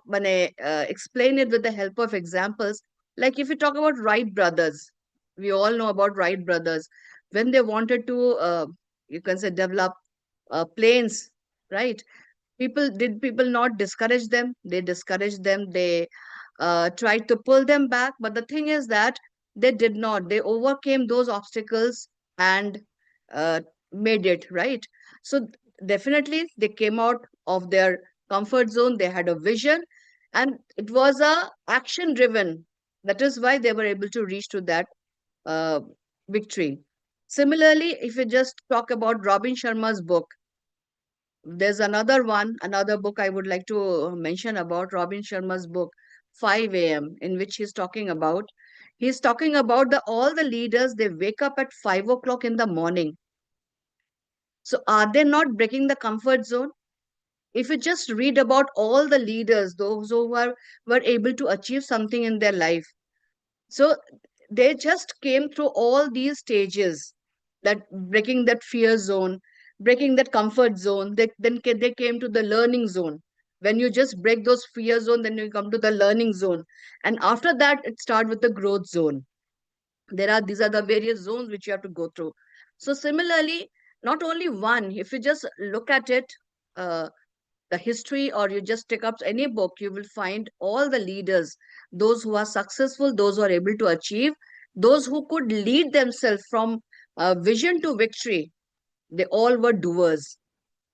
explain it with the help of examples. Like if you talk about Wright brothers, we all know about Wright brothers. When they wanted to, you can say, develop planes, right? People not discourage them? They discouraged them. They tried to pull them back, but the thing is that they did not. They overcame those obstacles and uh, made it right. So definitely they came out of their comfort zone. They had a vision, and it was a action driven. That is why they were able to reach to that uh, victory. Similarly, if you just talk about Robin Sharma's book, there's another book I would like to mention about Robin Sharma's book, 5 a.m., in which he's talking about the all the leaders, they wake up at 5 o'clock in the morning. So are they not breaking the comfort zone? If you just read about all the leaders, those who were able to achieve something in their life, so they just came through all these stages, that breaking that fear zone, breaking that comfort zone. They came to the learning zone. When you just break those fear zone, then you come to the learning zone. And after that, it starts with the growth zone. These are the various zones which you have to go through. So similarly, not only one, if you just look at it, uh, the history, or you just take up any book, you will find all the leaders, those who are successful, those who are able to achieve, those who could lead themselves from vision to victory. They all were doers.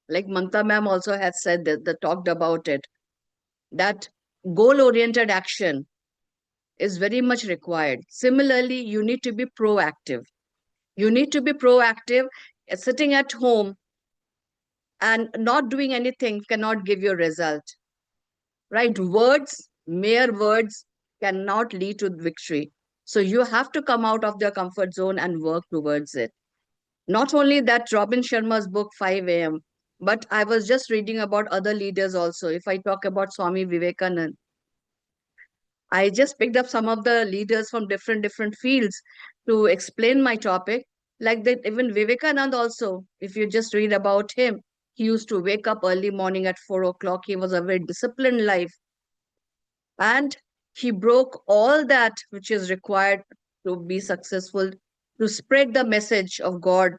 Like Mamta ma'am also had said that talked about it, that goal oriented action is very much required. Similarly, you need to be proactive. You need to be proactive. Sitting at home and not doing anything cannot give you a result, right? Words, mere words, cannot lead to victory. So you have to come out of your comfort zone and work towards it. Not only that, Robin Sharma's book 5 a.m., but I was just reading about other leaders also. If I talk about Swami Vivekanand, I just picked up some of the leaders from different fields to explain my topic. Like that, even Vivekanand also, if you just read about him, he used to wake up early morning at 4 o'clock. He was a very disciplined life, and he broke all that which is required to be successful, to spread the message of God.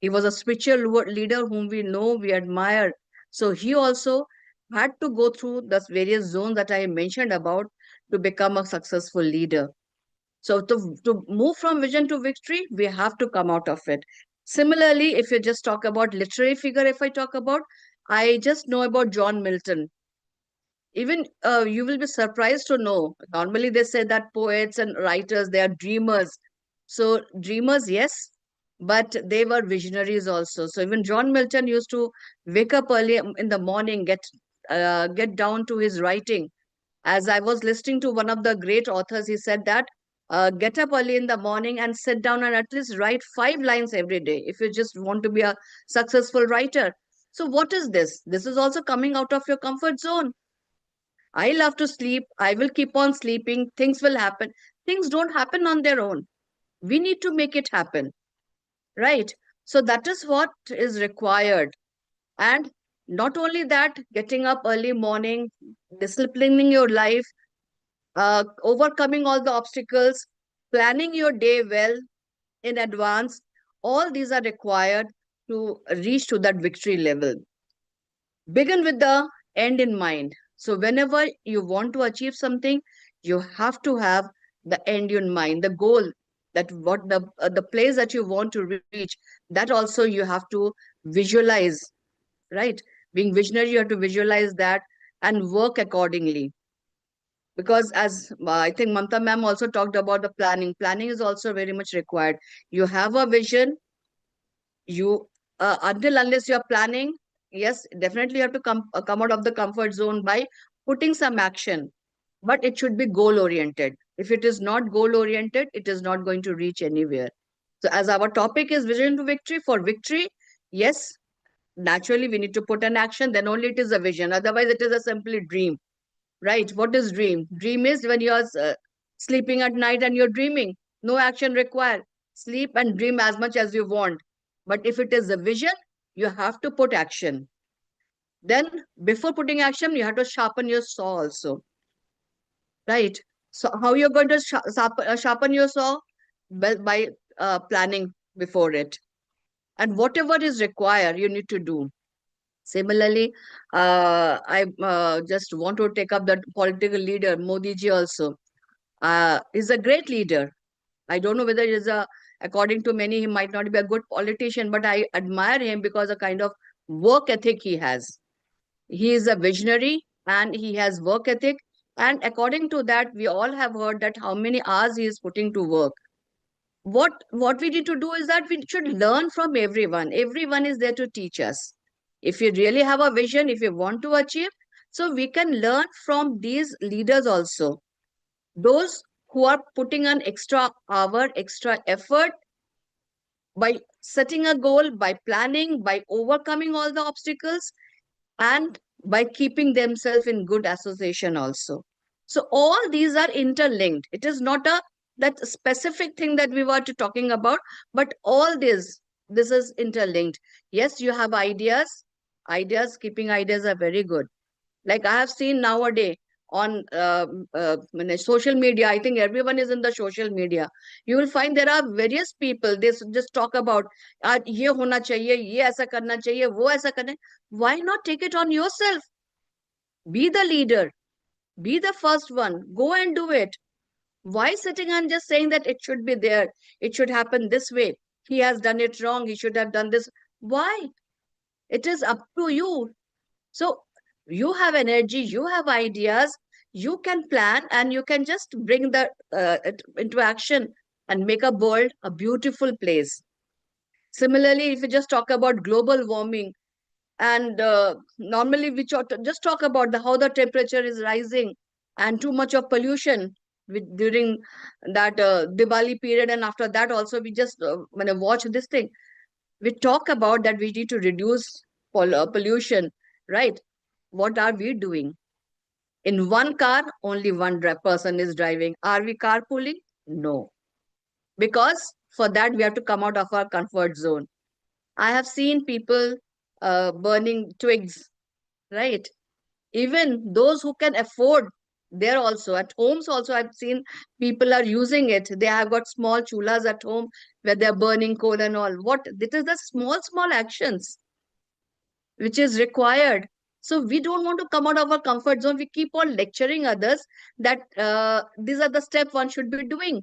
He was a spiritual leader whom we know, we admire. So he also had to go through the various zones that I mentioned about to become a successful leader. So to move from vision to victory, we have to come out of it. Similarly, if you just talk about literary figure, if I talk about, I just know about John Milton. Even you will be surprised to know, normally they say that poets and writers, they are dreamers. So dreamers, yes, but they were visionaries also. So even John Milton used to wake up early in the morning, get down to his writing. As I was listening to one of the great authors, he said that get up early in the morning and sit down and at least write 5 lines every day if you just want to be a successful writer. So what is this? This is also coming out of your comfort zone. I love to sleep. I will keep on sleeping. Things will happen. Things don't happen on their own. We need to make it happen, right? So that is what is required. And not only that, getting up early morning, disciplining your life, overcoming all the obstacles, planning your day well in advance, all these are required to reach to that victory level. Begin with the end in mind. So whenever you want to achieve something, you have to have the end in mind, the goal, that what the place that you want to reach, that also you have to visualize, right? Being visionary, you have to visualize that and work accordingly. Because as I think Mamta ma'am also talked about the planning. Planning is also very much required. You have a vision, you until unless you are planning, yes, definitely you have to come out of the comfort zone by putting some action, but it should be goal oriented. If it is not goal oriented, it is not going to reach anywhere. So as our topic is vision to victory, for victory, yes, naturally we need to put an action, then only it is a vision. Otherwise it is a simply dream, right? What is dream? Dream is when you are sleeping at night and you're dreaming. No action required. Sleep and dream as much as you want. But if it is a vision, you have to put action. Then, before putting action, you have to sharpen your saw also, right? So, how you're going to sharpen your saw? Well, by planning before it. And whatever is required, you need to do. Similarly, I just want to take up that political leader, Modi ji also. Is a great leader. I don't know whether he is according to many, he might not be a good politician, but I admire him because the kind of work ethic he has. He is a visionary and he has work ethic. And according to that, we all have heard that how many hours he is putting to work. What we need to do is that we should learn from everyone. Everyone is there to teach us. If you really have a vision, if you want to achieve, so we can learn from these leaders also. Those who are putting an extra hour, extra effort by setting a goal, by planning, by overcoming all the obstacles, and by keeping themselves in good association also. So all these are interlinked. It is not a that specific thing that we were to talking about, but all this is interlinked. Yes, you have ideas. Ideas, keeping ideas are very good. Like I have seen nowadays on social media, I think everyone is in the social media. You will find there are various people, they just talk about ye hona chahiye, ye aisa karna chahiye, wo aisa karna. Why not take it on yourself? Be the leader, be the first one, go and do it. Why sitting and just saying that it should be there, it should happen this way, he has done it wrong, he should have done this? Why? It is up to you. So you have energy, you have ideas, you can plan, and you can just bring it into action and make a world a beautiful place. Similarly, if we just talk about global warming, and normally we just talk about how the temperature is rising and too much of pollution during that Diwali period, and after that also we just when I watch this thing, we talk about that we need to reduce pollution, right? What are we doing? In one car, only one person is driving. Are we carpooling? No. Because for that, we have to come out of our comfort zone. I have seen people burning twigs, right? Even those who can afford, there also at homes also I've seen people are using it. They have got small chulas at home where they're burning coal and all. What? This is the small actions which is required. So we don't want to come out of our comfort zone. We keep on lecturing others that these are the steps one should be doing.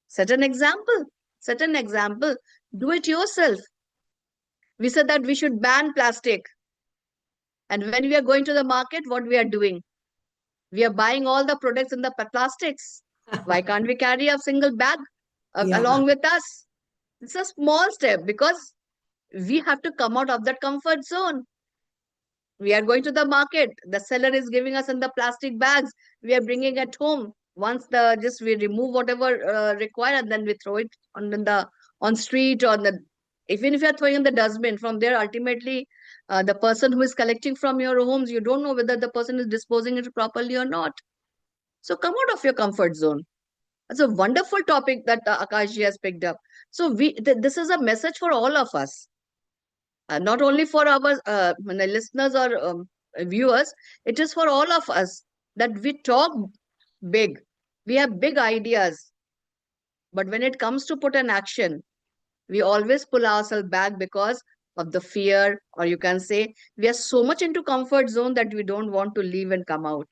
Set an example. Set an example. Do it yourself. We said that we should ban plastic. And when we are going to the market, what we are doing? We are buying all the products in the plastics. Why can't we carry a single bag Yeah. along with us? It's a small step because we have to come out of that comfort zone. We are going to the market, the seller is giving us in the plastic bags, we are bringing it home. Once the just we remove whatever required, and then we throw it on street, or the, even if you are throwing in the dustbin, from there ultimately the person who is collecting from your homes, you don't know whether the person is disposing it properly or not. So come out of your comfort zone. That's a wonderful topic that Akash has picked up. So this is a message for all of us, not only for our listeners or viewers, it is for all of us, that we talk big, we have big ideas, but when it comes to put an action, we always pull ourselves back because of the fear, or you can say we are so much into comfort zone that we don't want to leave and come out.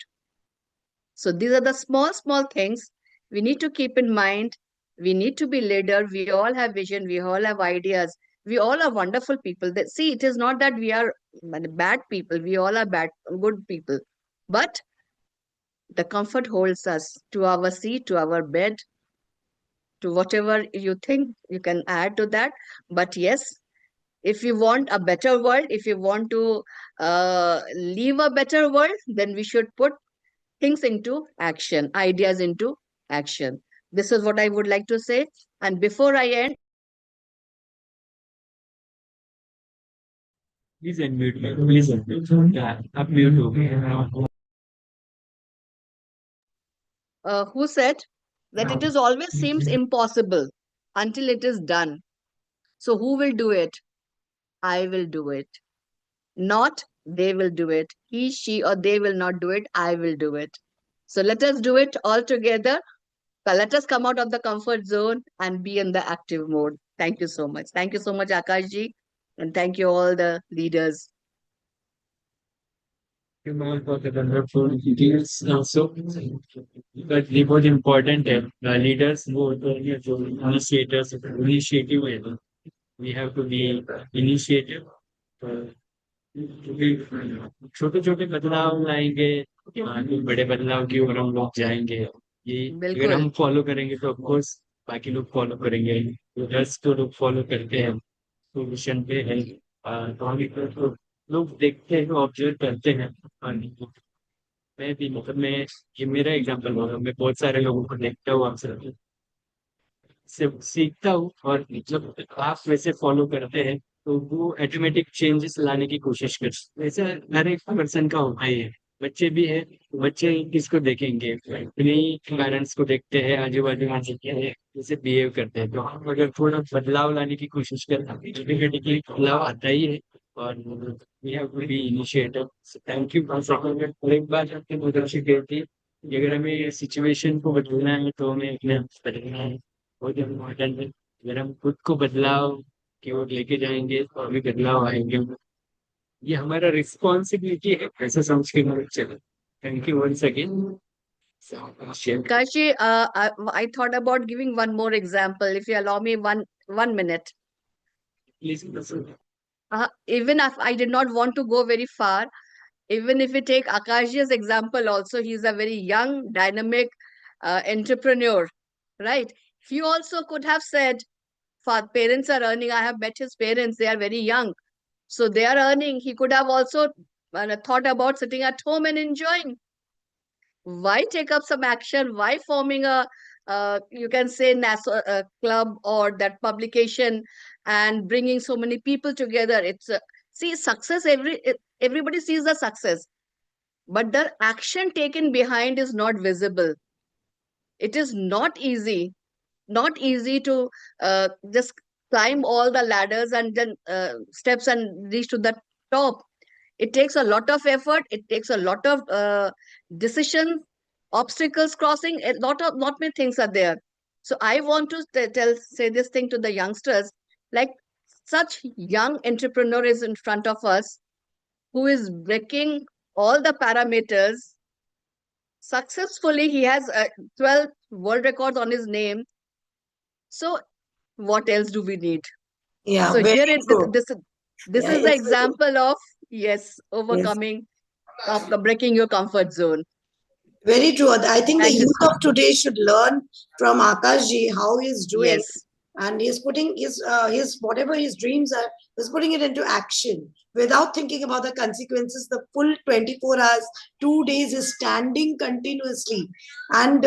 So these are the small things we need to keep in mind. We need to be leader. We all have vision. We all have ideas. We all are wonderful people. That, see, it is not that we are bad people. We all are good people. But the comfort holds us to our seat, to our bed, to whatever you think you can add to that. But yes, if you want a better world, if you want to leave a better world, then we should put things into action, ideas into action. This is what I would like to say. And before I end, Please unmute me. Please unmute. Yeah, up mute हो गया. who said that it is always seems impossible until it is done. So who will do it? I will do it. Not they will do it. He, she, or they will not do it. I will do it. So let us do it all together. Let us come out of the comfort zone and be in the active mode. Thank you so much. Thank you so much, Akashji. And thank you all the leaders. You know, for the wonderful details also. But the most important है, leaders वो होते हैं जो initiators, initiative है. We have to be initiative. क्योंकि छोटे छोटे बदलाव लाएंगे, तो बड़े बदलाव की ओर हम लोग जाएंगे. ये अगर बिल्कुल. हम फॉलो करेंगे तो ऑफ कोर्स बाकी लोग फॉलो करेंगे. लीडर्स को लोग फॉलो करते हैं, पोजीशन पे है. तो हम तो लोग देखते हैं, ऑब्जर्व करते हैं. और मैं भी मतलब मैं ये मेरा एग्जांपल होगा, मैं बहुत सारे लोगों को देखता हूँ अक्सर, से सीखता हूँ. और जब आप वैसे फॉलो करते हैं तो वो ऑटोमेटिक चेंजेस लाने की कोशिश करते हैं. वैसे हर एक पर्सन का होता ही है. बच्चे भी है, तो बच्चे किसको देखेंगे? अपने पेरेंट्स को देखते हैं, आजू बाजू में देखते हैं, जैसे बिहेव करते हैं. तो हम अगर थोड़ा बदलाव लाने की कोशिश करते हैं, ऑटोमेटिकली बदलाव आता ही है. और we have to be initiative. Thank you for support. और एक बात आपने बहुत अच्छी कही थी कि अगर हमें सिचुएशन को बदलना है तो हमें अपने आप से बदलना है. बहुत इम्पोर्टेंट है. अगर हम खुद को बदलाव की ओर लेके जाएंगे तो अभी बदलाव आएंगे. ये हमारा रिस्पॉन्सिबिलिटी है, ऐसा समझ के मतलब चलो। Thank you once again share. Kashi, I thought about giving one more example, if you allow me one minute. Please. Even if I did not want to go very far, even if we take Akash's example also, he's a very young, dynamic entrepreneur, right? He also could have said, parents are earning. I have met his parents, they are very young. So they are earning. He could have also thought about sitting at home and enjoying. Why take up some action? Why forming a, you can say, NASA club or that publication and bringing so many people together? It's see success. Everybody sees the success, but the action taken behind is not visible. It is not easy to just climb all the ladders and then steps and reach to the top. It takes a lot of effort. It takes a lot of decisions, obstacles crossing. Lot many things are there. So I want to say this thing to the youngsters, like such young entrepreneur is in front of us who is breaking all the parameters successfully. He has 12 world records on his name. So what else do we need? Yeah, So very here true. this Yeah, is the it's example of, yes, yes. overcoming, of breaking your comfort zone. Very true. I think the Thank you. youth of today should learn from Akash ji how he is doing, Yes, and he's putting his whatever his dreams are, he's putting it into action without thinking about the consequences. The full 24 hours, 2 days is standing continuously, and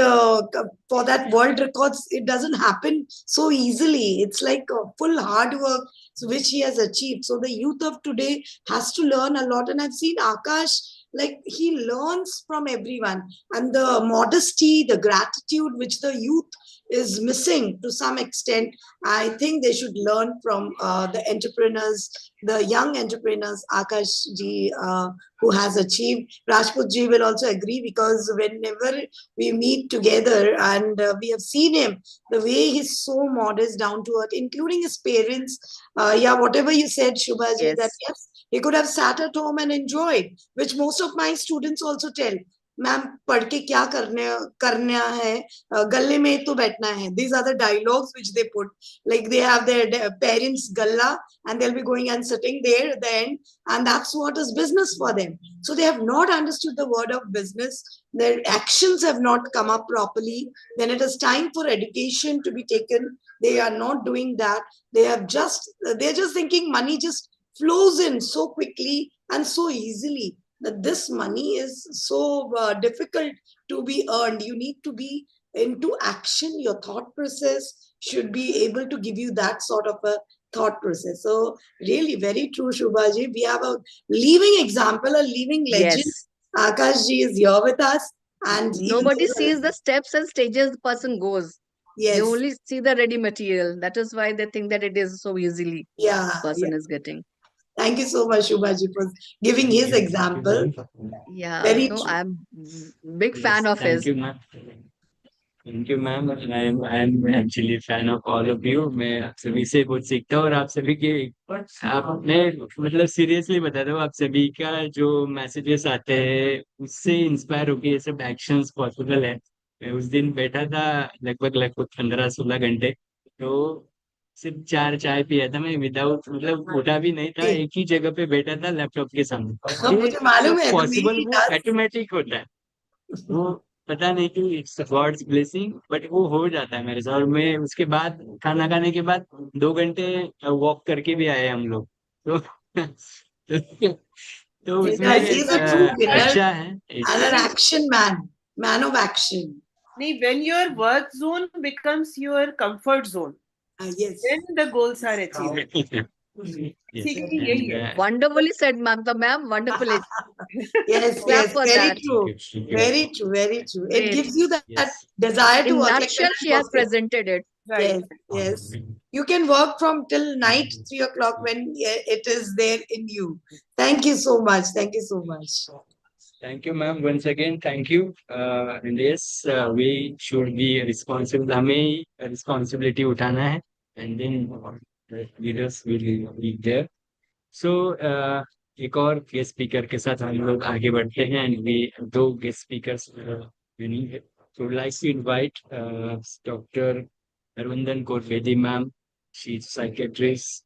for that world records, it doesn't happen so easily. It's like full hard work which he has achieved. So the youth of today has to learn a lot, and I've seen Akash, like he learns from everyone, and the modesty, the gratitude which the youth is missing to some extent, I think they should learn from the entrepreneurs, the young entrepreneurs, Akash ji, who has achieved. Rajput ji will also agree, because whenever we meet together, and we have seen him, the way he's so modest, down to earth, including his parents. Yeah, whatever you said, Shubha ji, that yes, yes, he could have sat at home and enjoyed, which most of my students also tell. Ma'am पढ़ के क्या करना है, गल्ले में ही तो बैठना है. These are the dialogues which they put, like they have their parents galla, and they'll be going and sitting there then, and that's what is business for them. So they have not understood the word of business, their actions have not come up properly. Then it is time for education to be taken, they are not doing that. They're just thinking money just flows in so quickly and so easily, that this money is so difficult to be earned. You need to be into action. Your thought process should be able to give you that sort of a thought process. So, really, very true, Shubhaji. We have a living example, a living legend. yes. Akash ji is here with us, and he Nobody knows sees the steps and stages the person goes. They yes, only see the ready material. That is why they think that it is so easily yeah, yeah. person is getting. Thank you so much, Shubhaji, for giving his Thank you example. Ma'am. Yeah, Very no, true. I'm big fan Yes, of thank his. you ma'am. Thank you ma'am. I am actually fan of all of you. मैं आप सभी से बहुत सीखता हूँ, और आप सभी के आपने मतलब सीरियसली बता रहा हूँ, आप सभी का जो मैसेजेस आते हैं उससे इंस्पायर होके ये सब एक्शंस पॉसिबल है। मैं उस दिन बैठा था लगभग लगभग 15-16 घंटे, तो सिर्फ 4 चाय पिया था मैं, विदाउट मतलब उठा भी नहीं था, एक ही जगह पे बैठा था लैपटॉप के सामने। ये मुझे मालूम सब है, the way पॉसिबल he वो does. ऑटोमेटिक होता है। वो पता नहीं क्यों, इट्स गॉड्स ब्लेसिंग, बट वो हो जाता है मेरे साथ। और मैं उसके बाद खाना खाने के बाद 2 घंटे वॉक करके भी आए हम लोग। तो तो He उसमें does. He is a true winner अच्छा है and an it's. action man, man of action. Nee, when your work zone becomes your comfort zone, Yes, then the goals are achieved. Yes, Basically, and यही है. Wonderfully said, ma'am. The ma'am, wonderfully. yes, Clap yes. for Very that. true. thank you. Very true. Very true. It Great. gives you that Yes. desire to In work. Like when nutshell, I she has work. presented it. Right. Yes, yes. You can work from till night, 3 o'clock, when it is there in you. Thank you so much. Thank you so much. Thank you, ma'am. Once again, thank you. And yes, we should be responsible. हमें responsibility उठाना है, and then leaders will be there. So, एक और guest speaker के साथ हम लोग आगे बढ़ते हैं एंड वी दो गेस्ट स्पीकर्स विनिंग है तो like to invite doctor Arvindan Kaur Bedi ma'am. She's psychiatrist.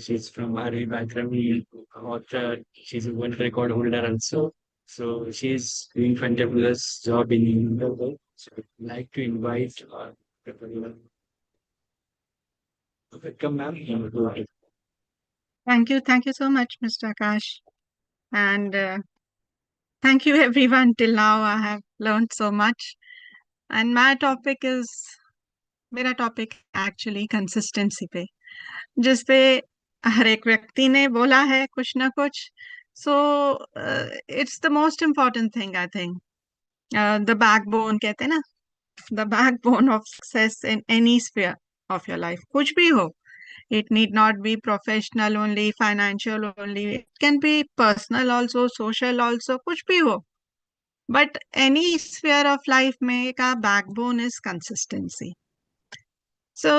She's from Marathi background, author. She's a world record holder also. So she's doing fantabulous job in India. So I'd like to invite everyone. Welcome, ma'am. Thank you so much, Mr. Akash. And thank you, everyone. Till now, I have learned so much. And मेरा topic actually consistency पे, जिस पे हर एक व्यक्ति ने बोला है कुछ ना कुछ. So it's the most important thing, I think. The backbone कहते हैं ना, the backbone of success in any sphere of your life. कुछ भी हो, it need not be professional only, financial only, it can be personal also, social also, कुछ भी हो. But any sphere of life में का backbone is consistency. So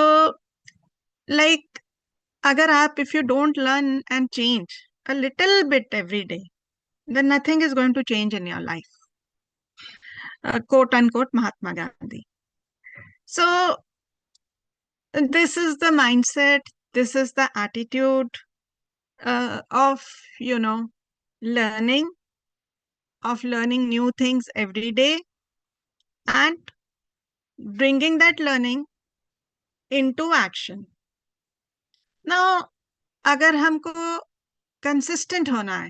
like अगर आप, if you don't learn and change a little bit every day, then nothing is going to change in your life. Quote unquote Mahatma Gandhi. So this is the mindset, this is the attitude of, you know, learning, of learning new things every day and bringing that learning into action. Now, अगर हमको consistent होना है,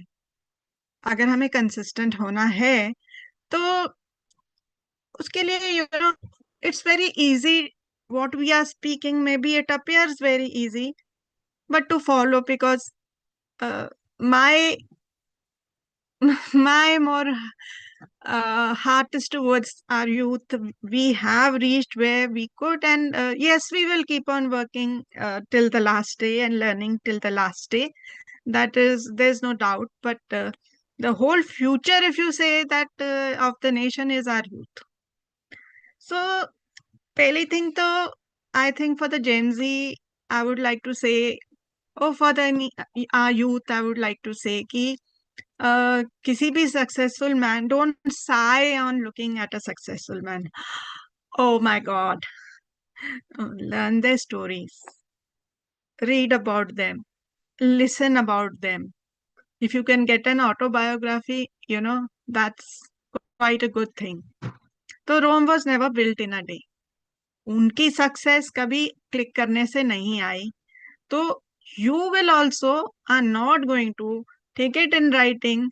अगर हमें consistent होना है, तो उसके लिए, you know, it's very easy. What we are speaking, maybe it appears very easy, but to follow, because my more heart is towards our youth. We have reached where we could, and yes, we will keep on working till the last day and learning till the last day. That is, there's no doubt. But the whole future, if you say that, of the nation is our youth. So, pehli thing to, I think for the Gen Z, I would like to say, or for the our youth, I would like to say कि किसी भी successful man, don't sigh on looking at a successful man. Oh my God. Learn their stories, read about them, listen about them. If you can get an autobiography, you know, that's quite a good thing. So Rome was never built in a day. उनकी success कभी click करने से नहीं आई. तो you will also are not going to take it in writing,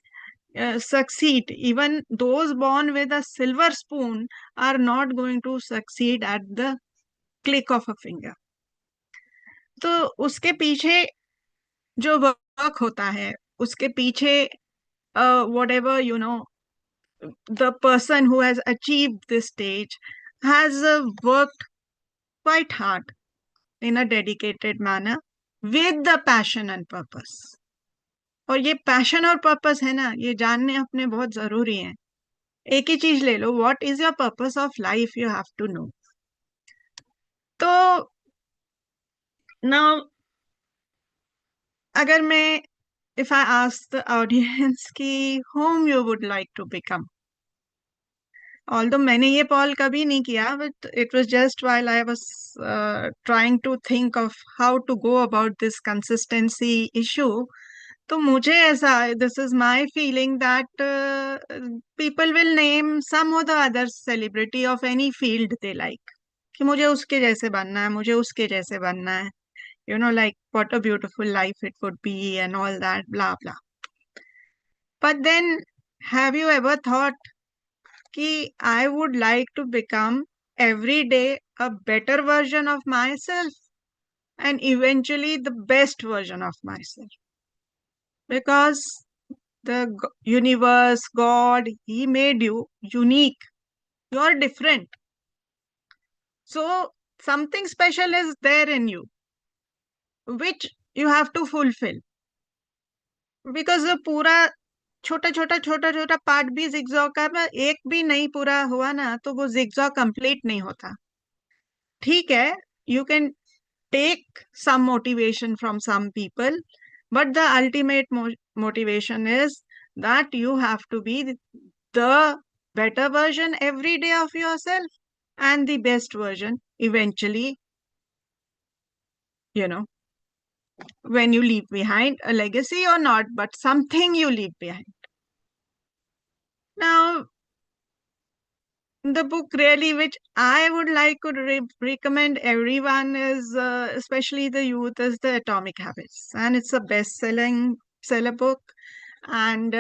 succeed. Even those born with a silver spoon are not going to succeed at the click of a finger. तो उसके पीछे जो work होता है, उसके पीछे whatever, you know, the person who has achieved this stage has worked quite hard in a dedicated manner with the passion and purpose. और ये पैशन और पर्पस है ना, ये जानने अपने बहुत जरूरी है. एक ही चीज ले लो, what is your purpose of life, you have to know. तो नाउ अगर मैं, if I ask the audience कि whom you would like to become, although मैंने ये poll कभी नहीं किया, but it was just while I was trying to think of how to go about this consistency issue. तो मुझे ऐसा, this is my feeling that people will name some or the other celebrity of any field they like, कि मुझे उसके जैसे बनना है, मुझे उसके जैसे बनना है, you know, like what a beautiful life it would be and all that, blah blah. But then, have you ever thought कि I would like to become every day a better version of myself and eventually the best version of myself? Because the universe, God, He made you unique. You are different. So something special is there in you, which you have to fulfill. Because the पूरा छोटा छोटा छोटा छोटा part भी जिगजॉ का, एक भी नहीं पूरा हुआ ना, तो वो जिगजॉ कंप्लीट नहीं होता. ठीक है, you can take some motivation from some people, But the ultimate motivation is that you have to be the better version every day of yourself and the best version eventually, you know, when you leave behind a legacy or not, but something you leave behind. Now, the book really which I would like to recommend everyone is, especially the youth, is The Atomic Habits. And it's a best-selling seller book. And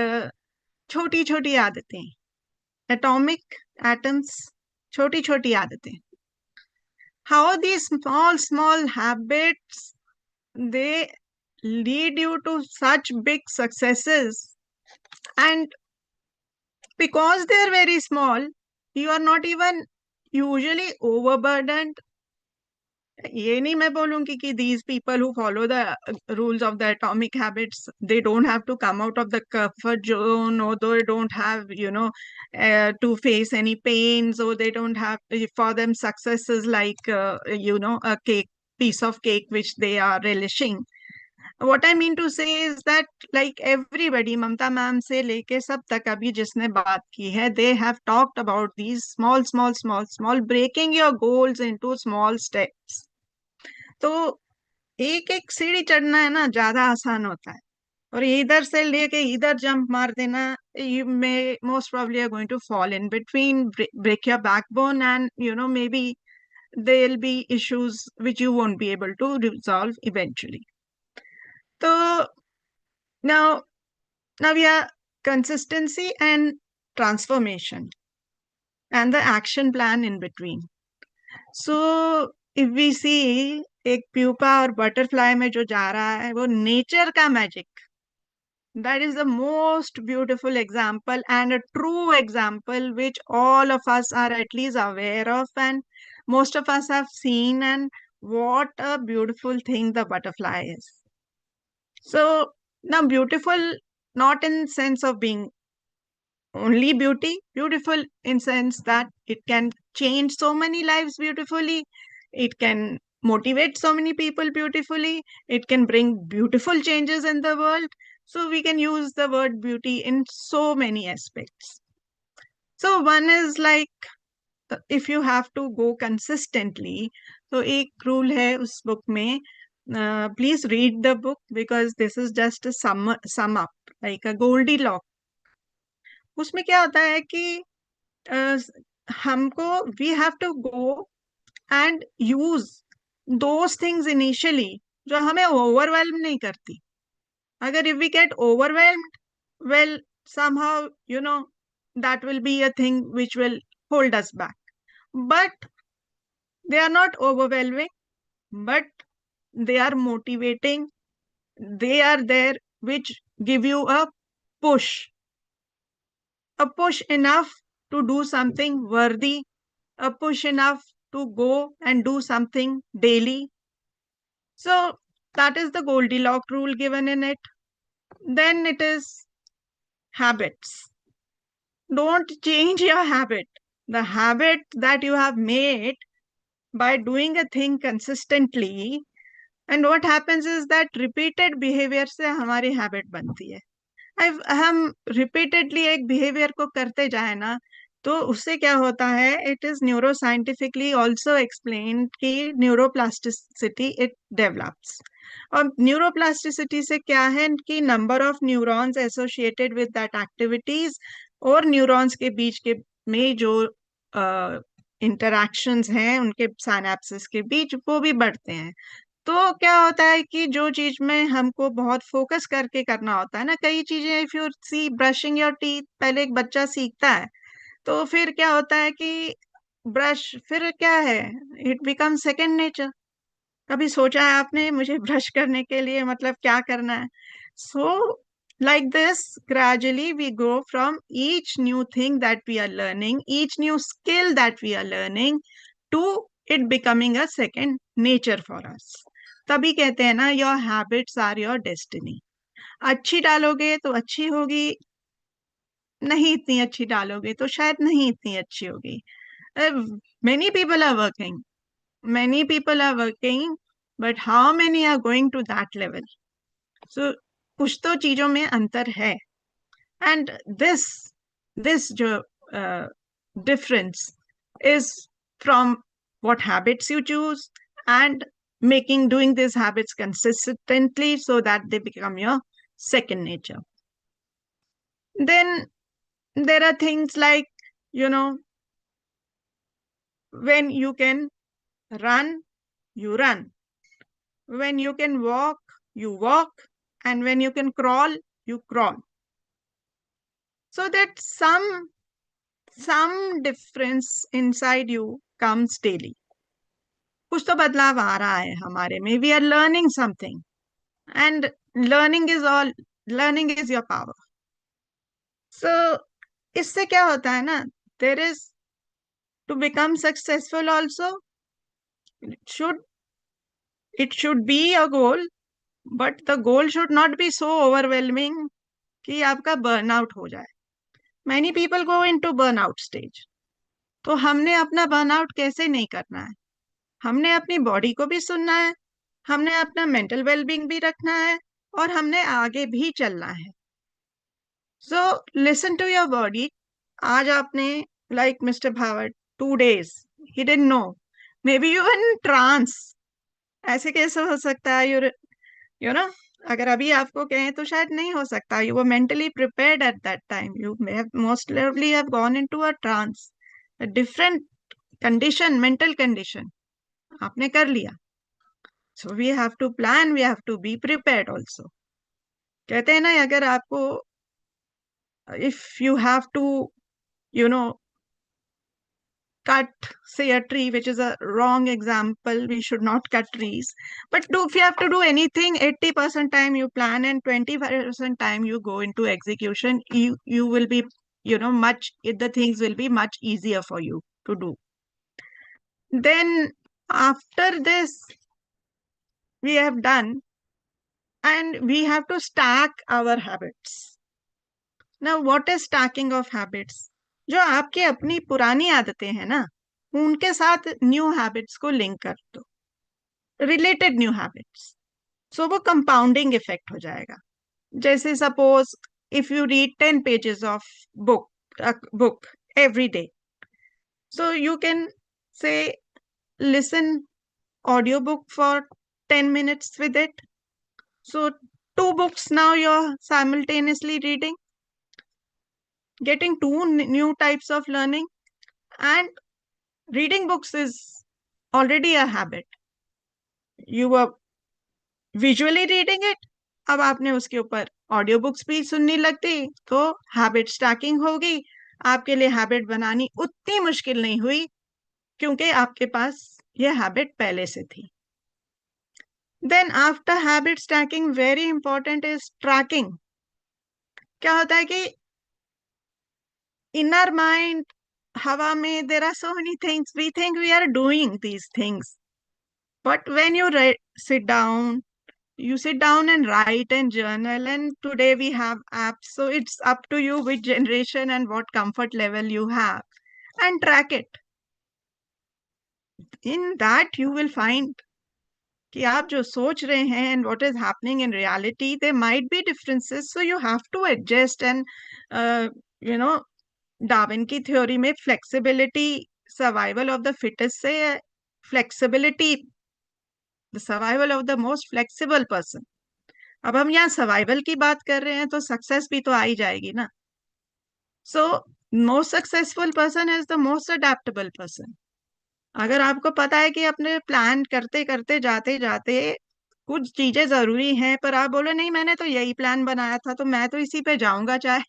छोटी छोटी आदतें, atomic atoms, छोटी छोटी आदतें. How these small habits, they lead you to such big successes. And because they are very small, you are not even usually overburdened. ये नहीं मैं बोलूंगी कि these people who follow the rules of the atomic habits, they don't have to come out of the comfort zone, or they don't have, to face any pains, or they don't have, for them success is like, a piece of cake which they are relishing. What I mean to say is that, like everybody, Mamta ma'am se leke sab tak abhi jisne baat ki hai, they have talked about these small, breaking your goals into small steps. तो एक एक सीढ़ी चढ़ना है ना, ज्यादा आसान होता है. और इधर से लेके इधर जंप मार देना, you may most probably are going to fall in between, break your backbone, and maybe there'll be issues which you won't be able to resolve eventually. So now we are consistency and transformation and the action plan in between. So if we see एक pupa और butterfly में जो जा रहा है वो nature का magic, that is the most beautiful example and a true example which all of us are at least aware of, and most of us have seen, and what a beautiful thing the butterfly is. So now beautiful not in sense of being only beautiful in sense that it can change so many lives beautifully, it can motivate so many people beautifully, it can bring beautiful changes in the world. So we can use the word beauty in so many aspects. So one is like, if you have to go consistently, so एक rule है उस book में, please read the book because this is just a sum up, like a Goldilocks. उसमें क्या होता है कि हमको we have to go and use those things initially जो हमें ओवरवेल्म नहीं करती. अगर if we get overwhelmed, well, somehow, that will be a thing which will hold us back. But they are not overwhelming, but they are motivating. They are there which give you a push enough to do something worthy, a push enough to go and do something daily. So that is the Goldilocks rule given in it. Then it is habits. Don't change your habit. The habit that you have made by doing a thing consistently, and what happens is that repeated behavior से हमारी habit बनती है. हम repeatedly एक behaviour को करते जाए ना, तो उससे क्या होता है, it is neuro scientifically also explain कि न्यूरोप्लास्टिसिटी इट डेवलप्स. और न्यूरोप्लास्टिसिटी से क्या है कि number of neurons associated with that activities और न्यूरॉन्स के बीच के में जो इंटरैक्शंस हैं उनके साइनेप्सिस के बीच वो भी बढ़ते हैं. तो क्या होता है कि जो चीज में हमको बहुत फोकस करके करना होता है ना, कई चीजें, if you see brushing your teeth, पहले एक बच्चा सीखता है तो फिर क्या होता है कि ब्रश, फिर क्या है, इट बिकम सेकेंड नेचर. कभी सोचा है आपने मुझे ब्रश करने के लिए मतलब क्या करना है? सो like this, gradually we go from each new thing that we are learning, each new skill that we are learning, to it becoming a second nature for us. तभी कहते हैं ना, your habits are your destiny. अच्छी डालोगे तो अच्छी होगी, नहीं इतनी अच्छी डालोगे तो शायद नहीं इतनी अच्छी होगी. Many people are working, many people are working, but how many are going to that level? सो कुछ तो चीजों में अंतर है. And this difference is from what habits you choose and doing these habits consistently so that they become your second nature. Then there are things like, you know, when you can run, you run. When you can walk, you walk. And when you can crawl, you crawl. So that some difference inside you comes daily. कुछ तो बदलाव आ रहा है हमारे में. We are learning something, and learning is your power. So इससे क्या होता है ना, there is to become successful also, it should it should be a goal, but the goal should not be so overwhelming कि आपका burnout हो जाए. Many people go into burnout stage. तो हमने अपना burnout कैसे नहीं करना है. हमने अपनी बॉडी को भी सुनना है, हमने अपना मेंटल वेलबींग भी रखना है, और हमने आगे भी चलना है. So listen to your body. आज आपने like mister Bhawat 2 days he didn't know, maybe you in trance. ऐसे कैसे हो सकता है? यू नो अगर अभी आपको कहें तो शायद नहीं हो सकता. You were mentally prepared at that time. You may have most likely have gone into a trance, a different condition, mental condition. आपने कर लिया. So we have to plan, we have to be prepared also. कहते हैं ना, अगर आपको if you have to, you know, cut, say, a tree, which is a wrong example, we should not cut trees, but if you have to do anything, 80% time you plan and 20% time you go into execution, you will be, the things will be much easier for you to do. Then after this we have done, and we have to stack our habits. Now, what is stacking of habits? जो आपकी अपनी पुरानी आदतें हैं ना, उनके साथ new habits को लिंक कर दो, रिलेटेड न्यू हैबिट्स. सो वो कंपाउंडिंग इफेक्ट हो जाएगा. जैसे suppose if you read 10 pages of book every day, so you can say listen audiobook for 10 minutes with it. So 2 books now you're simultaneously reading, getting 2 new types of learning. And reading books is already a habit. You were visually reading it, अब आपने उसके ऊपर audio books भी सुनने लगती, तो habit stacking होगी. आपके लिए हैबिट बनानी उतनी मुश्किल नहीं हुई, क्योंकि आपके पास यह हैबिट पहले से थी. Then after habit stacking, very important is tracking. क्या होता है कि in our mind, hawa mein, there are so many things. We think we are doing these things. But when you sit down and write and journal. And today we have apps. So it's up to you which generation and what comfort level you have. And track it. In that you will find कि आप जो सोच रहे हैं and what is happening in reality, there might be differences. So you have to adjust. And, you know, Darwin की theory में flexibility, survival of the fittest से flexibility, the survival of the most flexible person. अब हम यहाँ survival की बात कर रहे हैं तो सक्सेस भी तो आ ही जाएगी ना. So most successful person is the most adaptable person. अगर आपको पता है कि अपने प्लान करते करते जाते जाते कुछ चीजें जरूरी हैं, पर आप बोलो नहीं मैंने तो यही प्लान बनाया था तो मैं तो इसी पे जाऊंगा, चाहे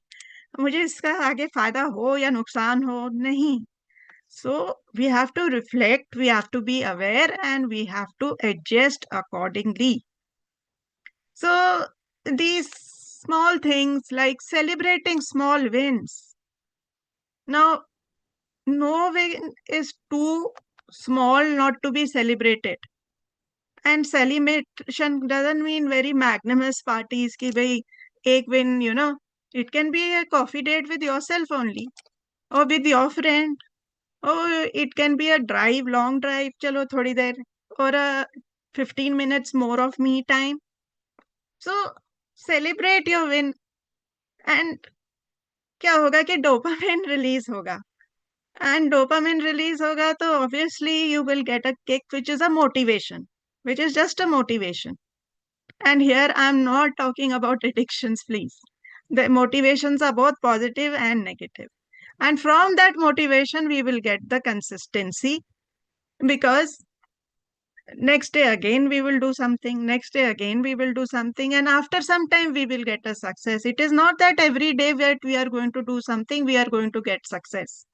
मुझे इसका आगे फायदा हो या नुकसान हो. नहीं. So we have to reflect, we have to be aware, and we have to adjust accordingly. So these small things like celebrating small wins. Now, no win is too small not to be celebrated. And celebration doesn't mean very magnanimous parties ki bhai ek win, it can be a coffee date with yourself only, or with your friend. Oh, it can be a drive, long drive, chalo thodi der, or a 15 minutes more of me time. So celebrate your win and क्या होगा कि dopamine release होगा and dopamine release होगा तो obviously you will get a kick which is a motivation which is just a motivation. And here I'm not talking about addictions, please. The motivations are both positive and negative. And from that motivation, we will get the consistency because next day again we will do something, next day again we will do something, and after some time we will get a success. It is not that every day that we are going to do something, we are going to get success.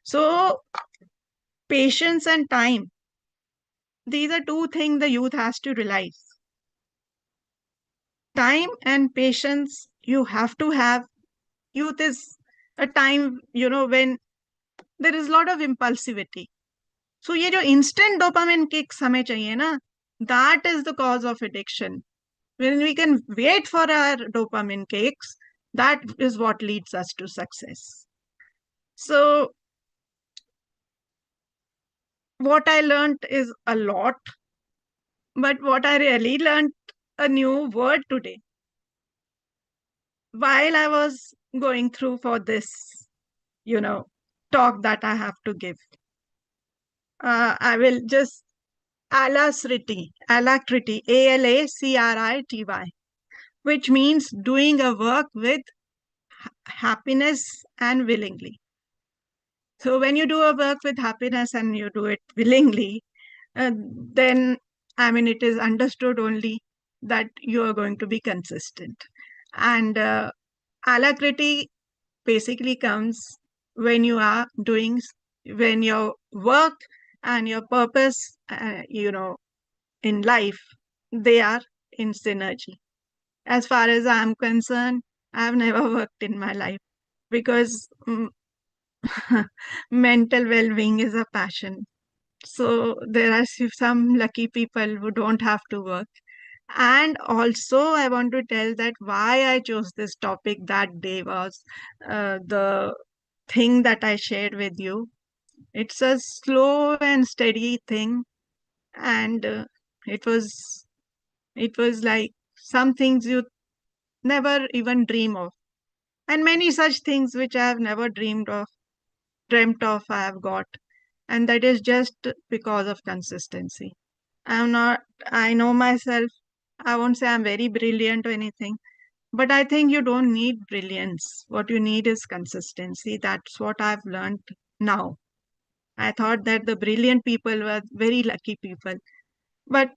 So, patience and time, these are two things the youth has to realize. Time and patience you have to have. Youth is a time, when there is a lot of impulsivity. So ये जो instant dopamine kicks हमें चाहिए ना, that is the cause of addiction. When we can wait for our dopamine kicks, that is what leads us to success. So what I learned is a lot, but what I really learned a new word today while I was going through for this, you know, talk that I have to give. I will just alacrity, ALACRITY, which means doing a work with happiness and willingly. So when you do a work with happiness and you do it willingly, then it is understood only that you are going to be consistent. And alacrity basically comes when you are doing, when your work and your purpose, in life, they are in synergy. As far as I'm concerned, I've never worked in my life because mental well-being is a passion. So there are some lucky people who don't have to work. And also, I want to tell that why I chose this topic that day was the thing that I shared with you. It's a slow and steady thing, and it was like some things you never even dream of, and many such things which I have never dreamt of, I have got, and that is just because of consistency. I'm not, I know myself. I won't say I'm very brilliant or anything, but I think you don't need brilliance. What you need is consistency. That's what I've learned now. I thought that the brilliant people were very lucky people, but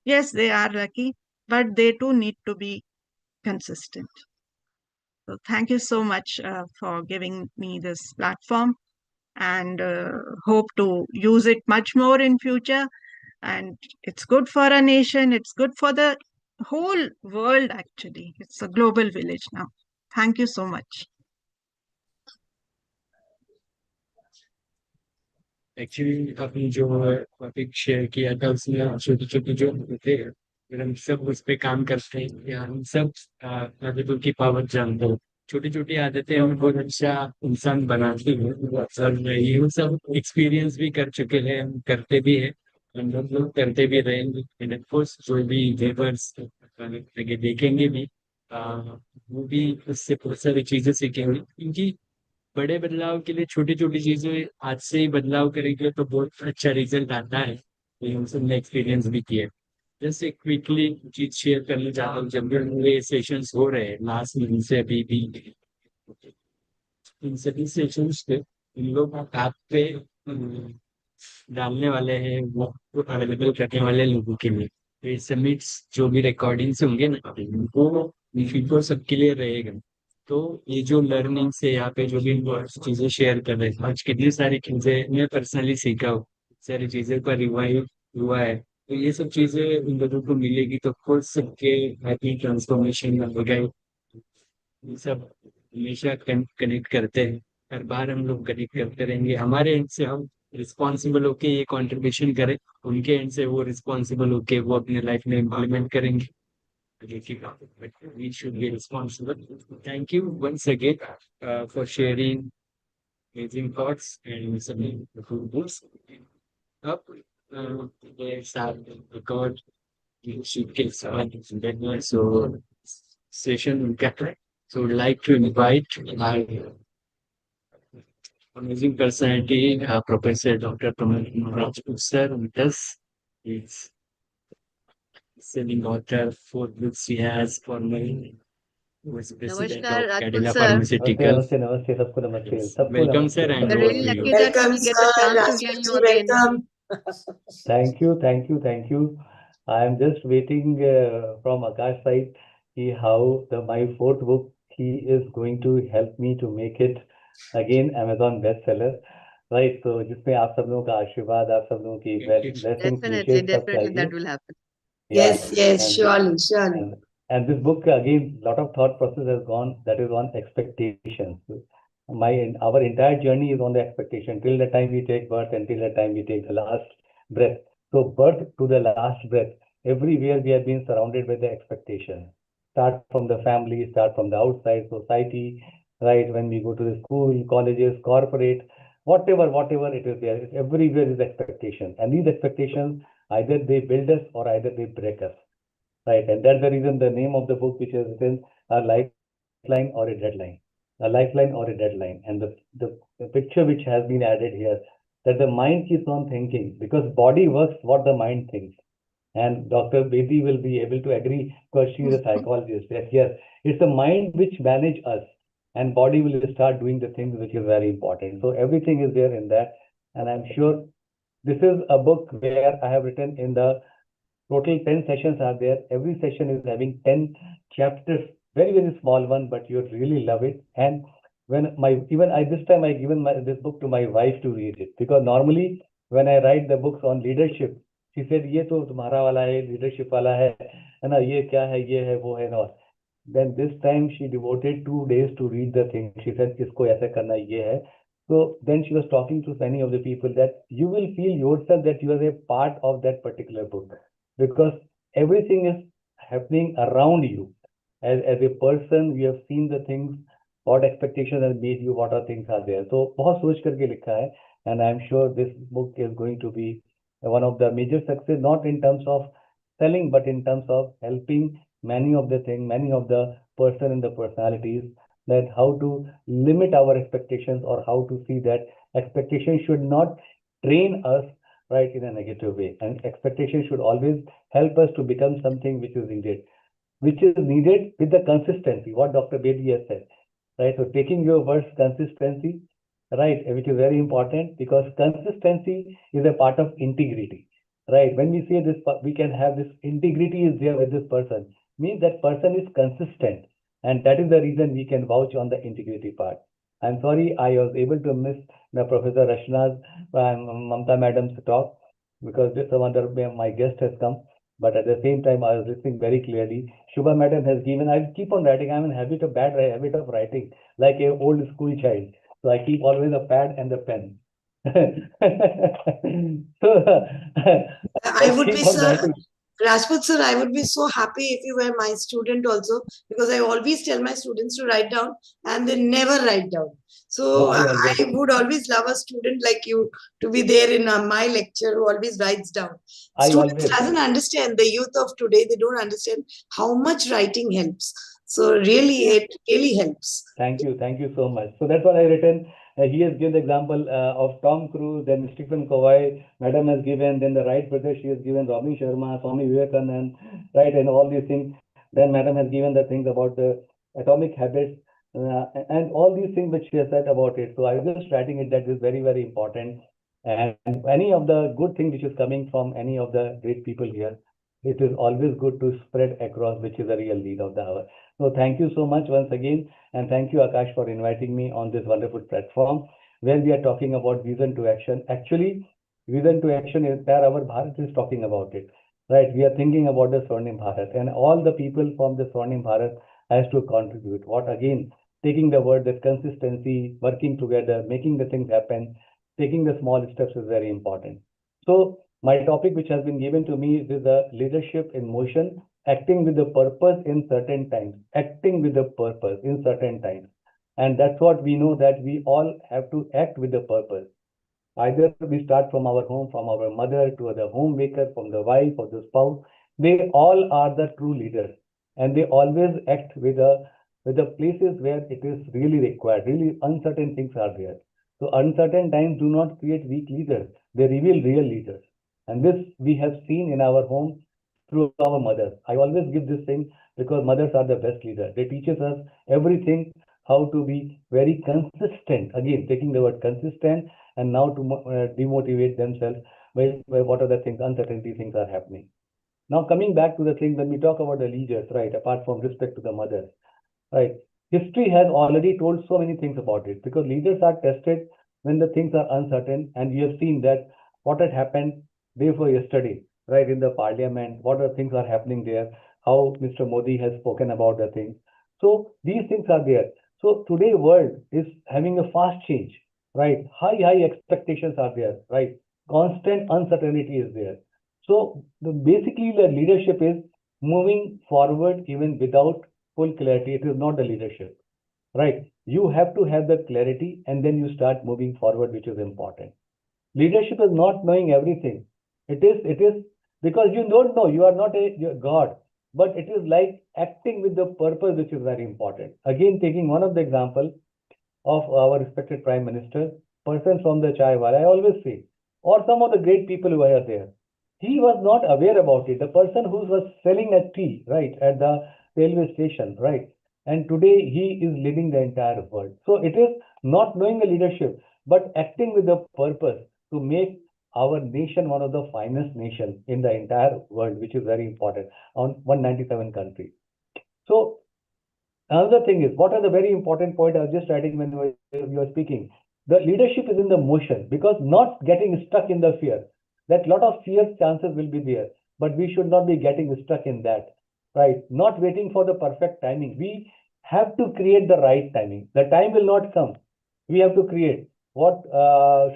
yes, they are lucky, but they too need to be consistent. So thank you so much for giving me this platform, and hope to use it much more in future. And it's good for a nation. It's good for the whole world, actually. It's a global village now. Thank you so much. Actually आपने जो topic share किया था उसमें छोटे छोटे जो होते हैं, अगर हम सब उस पे काम करते हैं या हम सब आदतों की पावर जानते हो, छोटी छोटी आदतें हमें बहुत अच्छा इंसान बनाती हैं। और ये सब एक्सपीरियंस भी कर चुके हैं, हम करते भी हैं, हम लोग करते भी रहेंगे। एंड ऑफ कोर्स जो भी लेबर्स आगे देखेंगे भी, वो भी उससे बहुत सारी चीजें सीखेंगे, क्योंकि बड़े बदलाव के लिए छोटी छोटी चीजें आज से ही बदलाव करेंगे तो बहुत अच्छा रिजल्ट आता है। ये हम सबने एक्सपीरियंस भी किया है। जैसे क्विकली चीज शेयर करना चाहता हूँ, जब भी मेरे सेशंस हो रहे हैं लास्ट मंथ से अभी भी, इन सभी सेशंस पे इन लोग ऐप पे डालने वाले हैं, वो अवेलेबल करने वाले लोगों के लिए। तो ये समिट्स जो भी रिकॉर्डिंग्स होंगे ना, वो वीडियो सबके लिए रहेगा। तो ये जो लर्निंग से यहाँ पे जो भी चीजें शेयर कर रहे हैं, आज कितनी सारी चीजें मैं पर्सनली सीखा हूँ, सारी चीजें पर रिवाइव हुआ है। तो ये सब चीजें उन लोगों को मिलेगी तो खुद सबके हैप्पी ट्रांसफॉर्मेशन होगा। ये सब हमेशा कनेक्ट करते हैं, हर बार हम लोग कनेक्ट करते रहेंगे। हमारे एंड से हम रिस्पॉन्सिबल होके ये कंट्रीब्यूशन करें, उनके एंड से वो रिस्पॉन्सिबल होके वो अपने लाइफ में इम्प्लीमेंट करेंगे। We should be responsible. Thank you once again for sharing amazing thoughts and some good books. Up, there's a record you should get someone, so session in Qatar. So would like to invite my amazing personality, Professor Dr. Rajput sir with us. He's selling author for books he has for me, who is president Namaskar, of Rajput Cadila sir. नमस्ते Pharmaceutical. नमस्ते नमस्ते सबको नमस्ते Yes. सबको Welcome, sir, नमस्ते and We're सबको over really to नमस्ते you. lucky that Welcome, we get the sir. chance to hear you Rajputji, again. welcome. thank you I am just waiting from Akash side कि how my fourth book he is going to help me to make it again Amazon bestseller right so जिसमें आप सब लोगों का आशीर्वाद आप सब लोगों की Thank you. blessings Definitely, wishes सब definitely that चाहिए will happen. yeah Yes, and surely, surely. and this book again lot of thought process has gone that is on expectations our entire journey is on the expectation till the time we take birth until the time we take the last breath so birth to the last breath everywhere we have been surrounded by the expectation start from the family start from the outside society right when we go to the school colleges corporate whatever it is there everywhere is expectation and these expectations either they build us or either they break us. Right, and that's the reason the name of the book, which is written, A Lifeline or a Deadline. A Lifeline or a Deadline. And the picture which has been added here, that the mind keeps on thinking, because body works what the mind thinks. And Dr. Bedi will be able to agree, because she is a psychologist, that yes, it's the mind which manage us, and body will start doing the things which is very important. So everything is there in that, and I'm sure this is a book where I have written in the total 10 sessions are there. Every session is having 10 chapters, very small one, but you really love it. And when even I this time I given this book to my wife to read it because normally when I write the books on leadership, she said ये तो तुम्हारा वाला है leadership वाला है ना ये क्या है ये है वो है ना then this time she devoted 2 days to read the thing. She said इसको ऐसे करना ये है. So then she was talking to many of the people that you will feel yourself that you are a part of that particular book because everything is happening around you. As a person, you have seen the things, what expectations have made you, what are things are there. So बहुत सोच करके लिखा है, and I'm sure this book is going to be one of the major success, not in terms of selling, but in terms of helping many of the things, many of the person and the personalities that how to limit our expectations or how to see that expectations should not train us right in a negative way and expectation should always help us to become something which is needed with the consistency what Dr. Bedi has said right so taking your words consistency right which is very important because consistency is a part of integrity right when we say this we can have this integrity is there with this person means that person is consistent and that is the reason we can vouch on the integrity part. I'm sorry I was able to miss the Professor Rashna's Mamta Madam's talk because this some other my guest has come. But at the same time, I was listening very clearly. Shubha Madam has given, I keep on writing. I'm in habit of habit of writing like a old school child. So I keep always a pad and a pen. So I I would be, keep on sir, writing. Rajput sir, I would be so happy if you were my student also because I always tell my students to write down and they never write down. No, So I always. I would always love a student like you to be there in my lecture who always writes down. I Students always. doesn't understand the youth of today. They don't understand how much writing helps. So really, it really helps. Thank you so much. So that's what I written. He has given the example of Tom Cruise, then Stephen Covey, Madam has given, then the Wright brothers, she has given Robin Sharma, Swami Vivekanand, right, and all these things. Then Madam has given the things about the atomic habits and all these things which she has said about it. So I was just writing it that is very important. And any of the good thing which is coming from any of the great people here, it is always good to spread across, which is a real need of the hour. So thank you so much once again. And thank you, Akash, for inviting me on this wonderful platform where we are talking about vision to action. Actually, vision to action is where our Bharat is talking about it. Right? We are thinking about the Swarnim Bharat and all the people from the Swarnim Bharat has to contribute. What again, taking the word that consistency, working together, making the things happen, taking the small steps is very important. So my topic which has been given to me is the leadership in motion acting with the purpose in certain times, acting with the purpose in certain times. And that's what we know that we all have to act with the purpose. Either we start from our home, from our mother to the homemaker, from the wife or the spouse. They all are the true leaders. and they always act with the places where it is really required. Really uncertain things are there. So uncertain times do not create weak leaders; they reveal real leaders. And this we have seen in our home through our mothers. I always give this thing because mothers are the best leaders. They teaches us everything, how to be very consistent. Again, taking the word consistent, and now to demotivate themselves by what other things, uncertainty things are happening. Now coming back to the thing when we talk about the leaders, right? Apart from respect to the mothers, right? History has already told so many things about it because leaders are tested when the things are uncertain, and we have seen that what had happened day before yesterday, right, in the parliament, what are things are happening there, how Mr. Modi has spoken about the things. So these things are there. So today world is having a fast change, right? High expectations are there, right? Constant uncertainty is there. So basically the leadership is moving forward even without full clarity. It is not the leadership, right? You have to have the clarity and then you start moving forward, which is important. Leadership is not knowing everything. It is because you don't know, you are not a God, but it is like acting with the purpose, which is very important. Again, taking one of the example of our respected Prime Minister, person from the chai wala, I always say, or some of the great people who are there. He was not aware about it. The person who was selling a tea, right, at the railway station, right, and today he is leading the entire world. So it is not knowing the leadership, but acting with the purpose to make our nation one of the finest nations in the entire world, which is very important on 197 countries. So another thing is, what are the very important point I was just writing when you were speaking? The leadership is in the motion because not getting stuck in the fear. That lot of fear chances will be there, but we should not be getting stuck in that, right? Not waiting for the perfect timing. We have to create the right timing. The time will not come. We have to create. What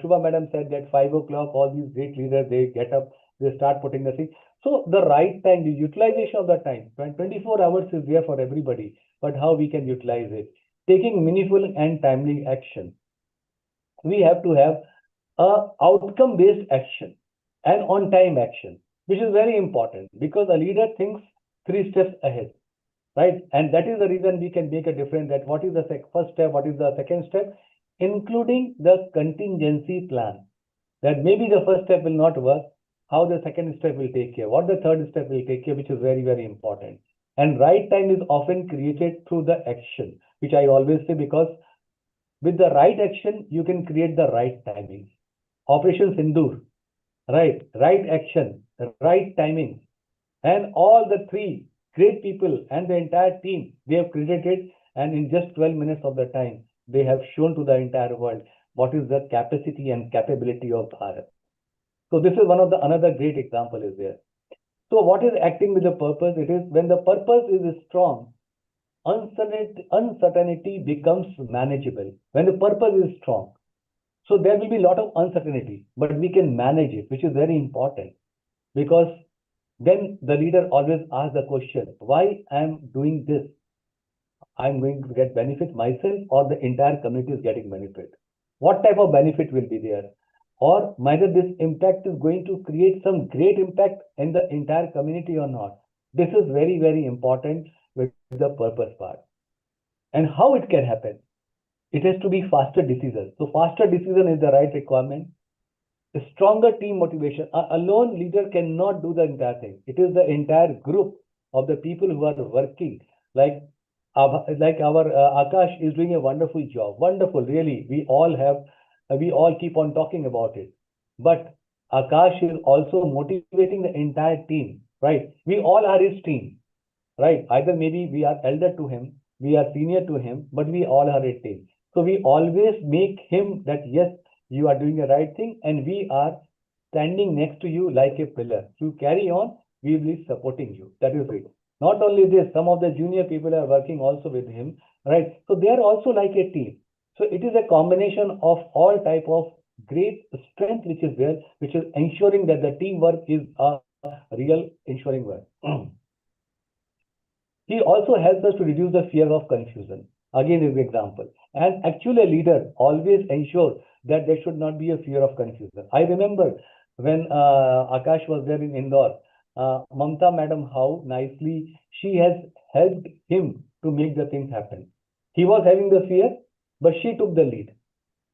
Shubha madam said that 5 o'clock, all these great leaders, they get up, they start putting the thing. So the right time, the utilization of the time, 24 hours is there for everybody, but how we can utilize it. Taking meaningful and timely action. We have to have a outcome-based action and on-time action, which is very important because a leader thinks 3 steps ahead, right? And that is the reason we can make a difference that what is the first step, what is the second step, including the contingency plan. That maybe the first step will not work, how the second step will take care, what the third step will take care, which is very, very important. And right time is often created through the action, which I always say because with the right action, you can create the right timing. Operation Sindoor, right action, right timing, and all the three great people and the entire team they have created, and in just 12 minutes of the time, they have shown to the entire world what is the capacity and capability of Bharat. So this is one of the another great example is there. So what is acting with the purpose? It is when the purpose is strong, uncertainty becomes manageable. When the purpose is strong, so there will be a lot of uncertainty, but we can manage it, which is very important because then the leader always asks the question, why I am doing this? I'm going to get benefit myself or the entire community is getting benefit. What type of benefit will be there? Or whether this impact is going to create some great impact in the entire community or not. This is very, very important with the purpose part. And how it can happen? It has to be faster decision. So faster decision is the right requirement. A stronger team motivation. A lone leader cannot do the entire thing. It is the entire group of the people who are working. Like our Akash is doing a wonderful job. Wonderful, really. We all keep on talking about it. But Akash is also motivating the entire team, right? We all are his team, right? Either maybe we are elder to him, we are senior to him, but we all are a team. So we always make him that, yes, you are doing the right thing, and we are standing next to you like a pillar. You carry on, we will be supporting you. That is it. Not only this, some of the junior people are working also with him, right? So they are also like a team. So it is a combination of all type of great strength which is there, which is ensuring that the teamwork is a real ensuring work. He also helps us to reduce the fear of confusion. Again, is an example. And actually, a leader always ensures that there should not be a fear of confusion. I remember when Akash was there in Indore, Mamta madam, how nicely she has helped him to make the things happen. He was having the fear, but she took the lead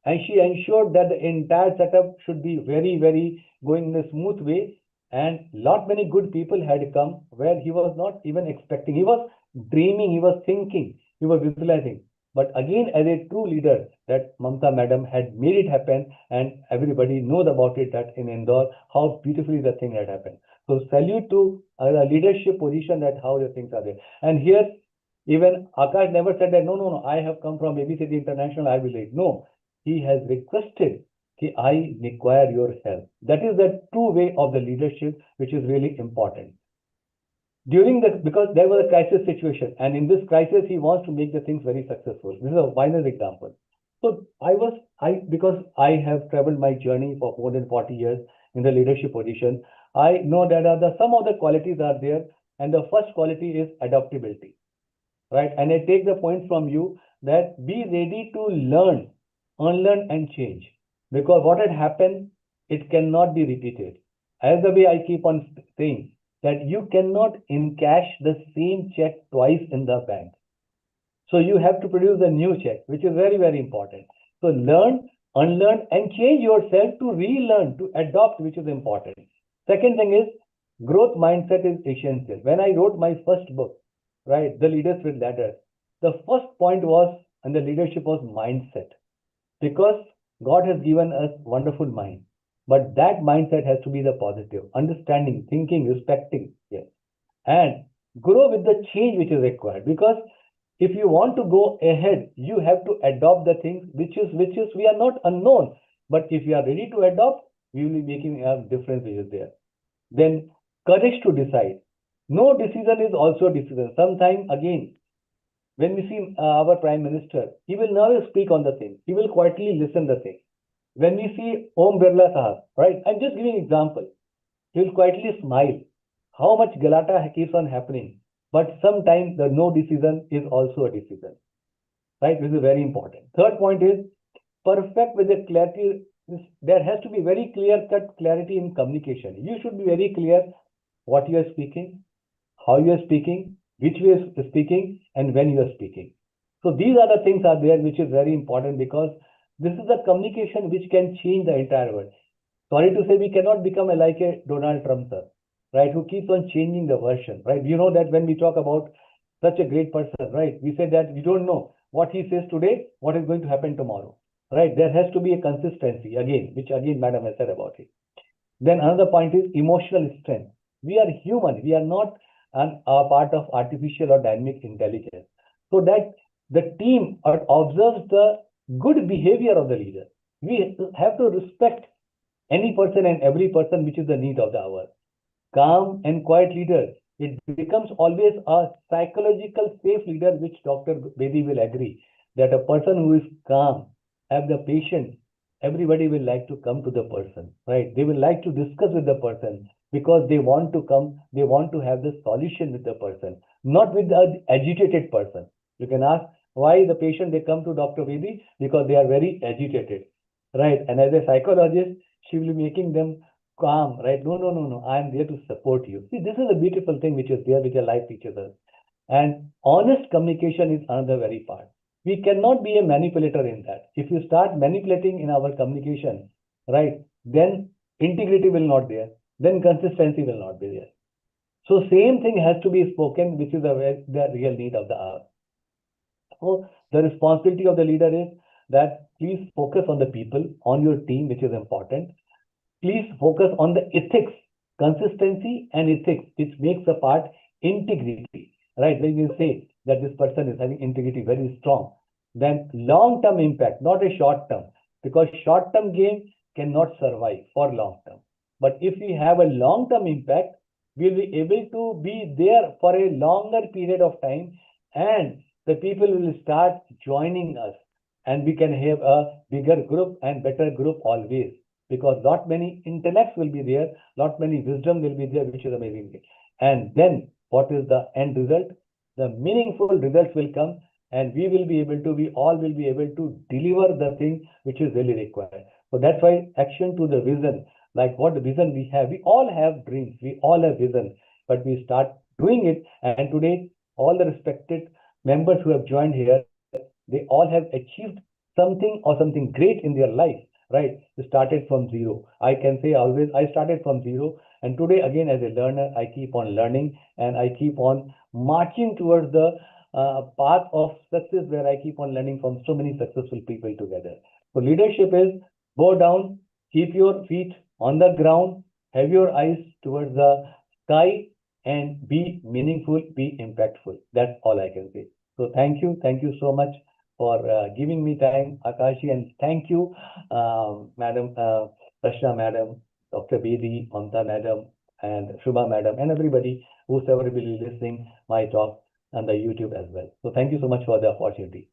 and she ensured that the entire setup should be very, very going in a smooth way. And lot many good people had come where he was not even expecting. He was dreaming, he was thinking, he was visualizing. But again, as a true leader, that Mamta madam had made it happen, and everybody knows about it that in Indore, how beautifully the thing had happened. So salute to a leadership position, that how the things are there. And here, even Akash never said that, no, no, no, I have come from ABCD International, I will lead. No, he has requested, I require your help. That is the true way of the leadership, which is really important. During the, because there was a crisis situation, and in this crisis, he wants to make the things very successful. This is a final example. So because I have traveled my journey for more than 40 years in the leadership position, I know that some of the qualities are there, and the first quality is adaptability, right? And I take the point from you that be ready to learn, unlearn, and change. Because what had happened, it cannot be repeated. As the way I keep on saying, that you cannot encash the same check twice in the bank. So you have to produce a new check, which is very, very important. So learn, unlearn, and change yourself to relearn, to adopt, which is important. Second thing is growth mindset is essential. When I wrote my first book, right, The Leaders with Ladders, the first point was, and the leadership was mindset. Because God has given us wonderful mind, but that mindset has to be the positive, understanding, thinking, respecting, yes, and grow with the change which is required. Because if you want to go ahead, you have to adopt the things which is we are not unknown, but if you are ready to adopt, we will be making a difference which is there. Then courage to decide. No decision is also a decision. Sometimes again, when we see our Prime Minister, he will never speak on the thing. He will quietly listen the thing. When we see Om Birla Sahab, right? I'm just giving example. He will quietly smile. How much galata keeps on happening, but sometimes the no decision is also a decision, right? This is very important. Third point is perfect with the clarity. There has to be very clear-cut clarity in communication. You should be very clear what you are speaking, how you are speaking, which way you are speaking, and when you are speaking. So these are the things are there which is very important, because this is the communication which can change the entire world. Sorry to say, we cannot become like a Donald Trump, sir, right, who keeps on changing the version, right? You know that when we talk about such a great person, right, we say that we don't know what he says today, what is going to happen tomorrow, right? There has to be a consistency again, which again Madam has said about it. Then another point is emotional strength. We are human. We are not a part of artificial or dynamic intelligence. So that the team observes the good behavior of the leader. We have to respect any person and every person, which is the need of the hour. Calm and quiet leader, it becomes always a psychological safe leader, which Dr. Bedi will agree that a person who is calm, have the patience, everybody will like to come to the person, right? They will like to discuss with the person because they want to come, they want to have the solution with the person, not with the agitated person. You can ask why the patient they come to Dr. Bedi, because they are very agitated, right? And as a psychologist, she will be making them calm, right? No, no, no, no. I am there to support you. See, this is a beautiful thing which is there, which a life teaches us. And honest communication is another very part. We cannot be a manipulator in that. If you start manipulating in our communication, right, then integrity will not be there. Then consistency will not be there. So same thing has to be spoken, which is the real need of the hour. So the responsibility of the leader is that please focus on the people, on your team, which is important. Please focus on the ethics, consistency and ethics, which makes a part integrity, right? When you say that this person is having integrity very strong, then long-term impact, not a short-term, because short-term gain cannot survive for long-term. But if we have a long-term impact, we'll be able to be there for a longer period of time, and the people will start joining us, and we can have a bigger group and better group always, because lot many intellects will be there, lot many wisdom will be there, which is amazing. And then what is the end result? The meaningful results will come, and we all will be able to deliver the thing which is really required. So that's why action to the vision, like what vision we have. We all have dreams, we all have vision, but we start doing it. And today, all the respected members who have joined here, they all have achieved something or something great in their life, right? They started from zero. I can say always, I started from zero. And today, again, as a learner, I keep on learning and I keep on marching towards the path of success where I keep on learning from so many successful people together. So leadership is go down, keep your feet on the ground, have your eyes towards the sky, and be meaningful, be impactful. That's all I can say. So thank you so much for giving me time, Akashi, and thank you, Madam Rashna Madam, Dr. Bedi, Mamta Madam, and Shubha Madam, and everybody who's ever will be listening my talk on the YouTube as well. So thank you so much for the opportunity.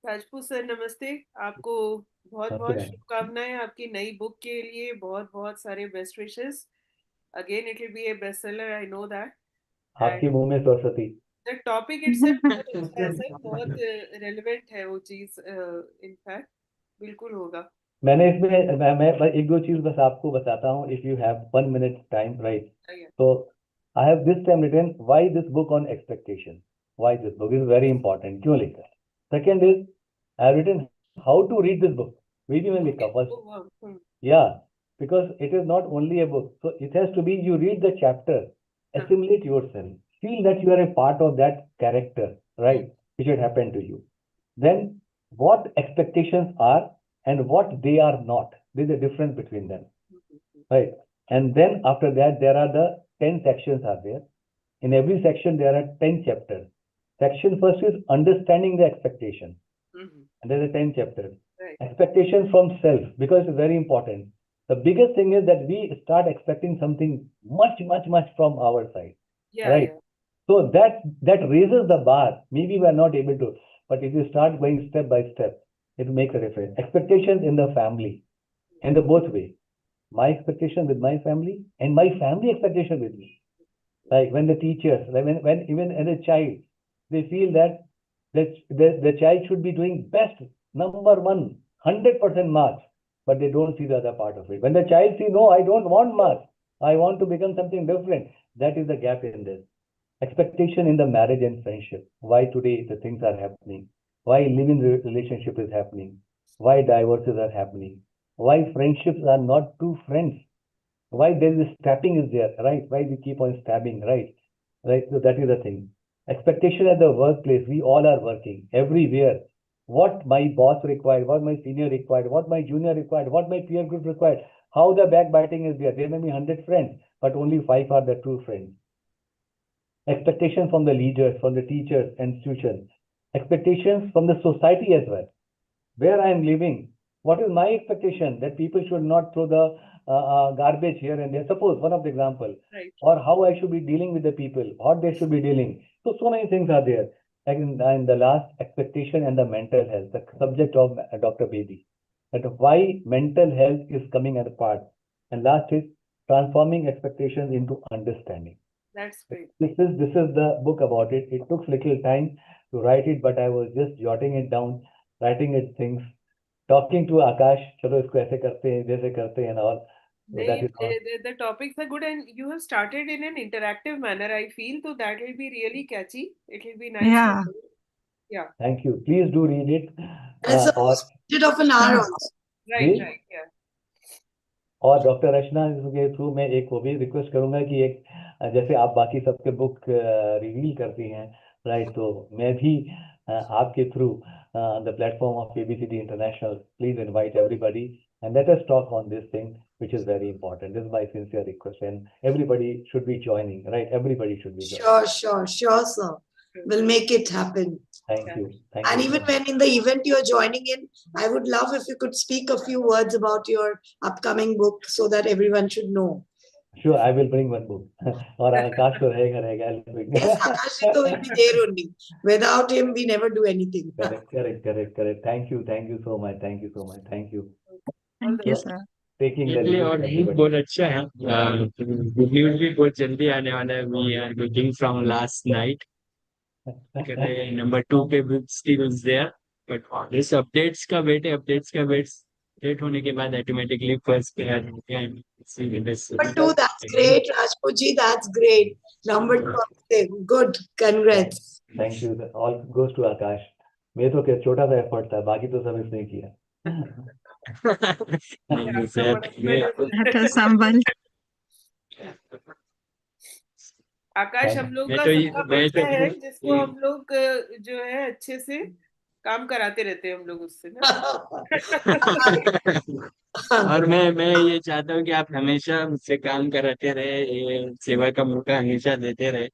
Rajput sir नमस्ते, आपको बहुत Namaste, बहुत ma'am. शुभकामनाएं आपकी नई book के लिए, बहुत बहुत सारे best wishes. Again, it will be a bestseller, I know that. आपके मुंह में सरस्वती. The topic itself बहुत अच्छा है सर, बहुत relevant है वो चीज, in fact बिल्कुल होगा. मैंने इसमें मैं एक दो चीज बस आपको बताता हूँ. If you have 1 minute time, right? So I have this time written why this book on expectation. Why this book is very important. क्यों लिखा? Second is I have written how to read this book. Video में लिखा first. Yeah, because it is not only a book. So it has to be you read the chapter, assimilate yourself, feel that you are a part of that character, right? Which had happened to you. Then what expectations are and what they are not. There's a difference between them, right? And then after that, there are the 10 sections are there. In every section, there are 10 chapters. Section first is understanding the expectation. And there's a 10 chapters. Expectations from self, because it's very important. The biggest thing is that we start expecting something much from our side, right? So that raises the bar. Maybe we are not able to, but if you start going step by step, it makes a difference. Expectations in the family, in the both way. My expectation with my family and my family expectation with me. Like when the teachers, like when even as a child, they feel that the child should be doing best, number one, 100% marks, but they don't see the other part of it. When the child sees, no, I don't want marks, I want to become something different. That is the gap in this. Expectation in the marriage and friendship. Why today the things are happening? Why living relationship is happening? Why divorces are happening? Why friendships are not true friends? Why there is stabbing is there, right? Why we keep on stabbing, right? Right. So that is the thing. Expectation at the workplace. We all are working everywhere. What my boss required, what my senior required, what my junior required, what my peer group required. How the backbiting is there. There may be 100 friends, but only 5 are the true friends. Expectations from the leaders, from the teachers, institutions. Expectations from the society as well. Where I am living, what is my expectation? That people should not throw the garbage here and there. Suppose one of the example, Right. Or how I should be dealing with the people, what they should be dealing. So many things are there. And the last, expectation and the mental health, the subject of Dr. Bedi. That why mental health is coming as a part. And last is transforming expectations into understanding. That's great. This is the book about it. It took little time to write it, but I was just jotting it down, writing it things, talking to Akash. चलो इसको ऐसे करते हैं, जैसे करते हैं and all. So that is all. The topics are good, and you have started in an interactive manner, I feel, so that will be really catchy. It will be nice. Yeah. Yeah. Thank you. Please do read it. It's a और bit of an hour also. Right, जी? right, yeah. और doctor Rachna के through मैं एक वो भी request करूंगा कि एक जैसे आप बाकी सबके बुक रिवील करती हैं, राइट? तो मैं भी आपके through the platform of ABCD international, please invite everybody and let us talk on this thing, which is very important. This is my sincere request, and everybody should be joining, right? Everybody should be joining. Sure, sir. We'll make it happen. Thank you. Thank And you. even when in the event you're joining in, I would love if you could speak a few words about your upcoming book so that everyone should know. Sure, I will bring one book. और आकाश तो रहेगा. I'll bring. Yes, Akash ji will be there only. Without him, we never do anything. Correct. Thank you so much. Thank you. Thank you, sir. Taking the इसलिए lead. और book बहुत अच्छा है. Good news भी बहुत जल्दी आने वाला है. We are waiting from last night. Number 2 पे book still is there, but this updates का वेट. सेट होने के बाद ऑटोमेटिकली फर्स्ट पे आ जाते हैं see this Number two, that's great, Rajputji. That's great. Number two, good. Congrats. Thank you. All goes to Akash. मेरे तो क्या छोटा सा एफर्ट था, बाकी तो सब इसने किया. नहीं सर That was someone. आकाश हम लोग का सबका मैं बच्चा तो है जिसको हम लोग जो है अच्छे से काम कराते रहते हैं हम लोग उससे ना. और मैं ये चाहता हूँ कि आप हमेशा मुझसे काम कराते रहे, ये सेवा का मौका हमेशा देते रहे,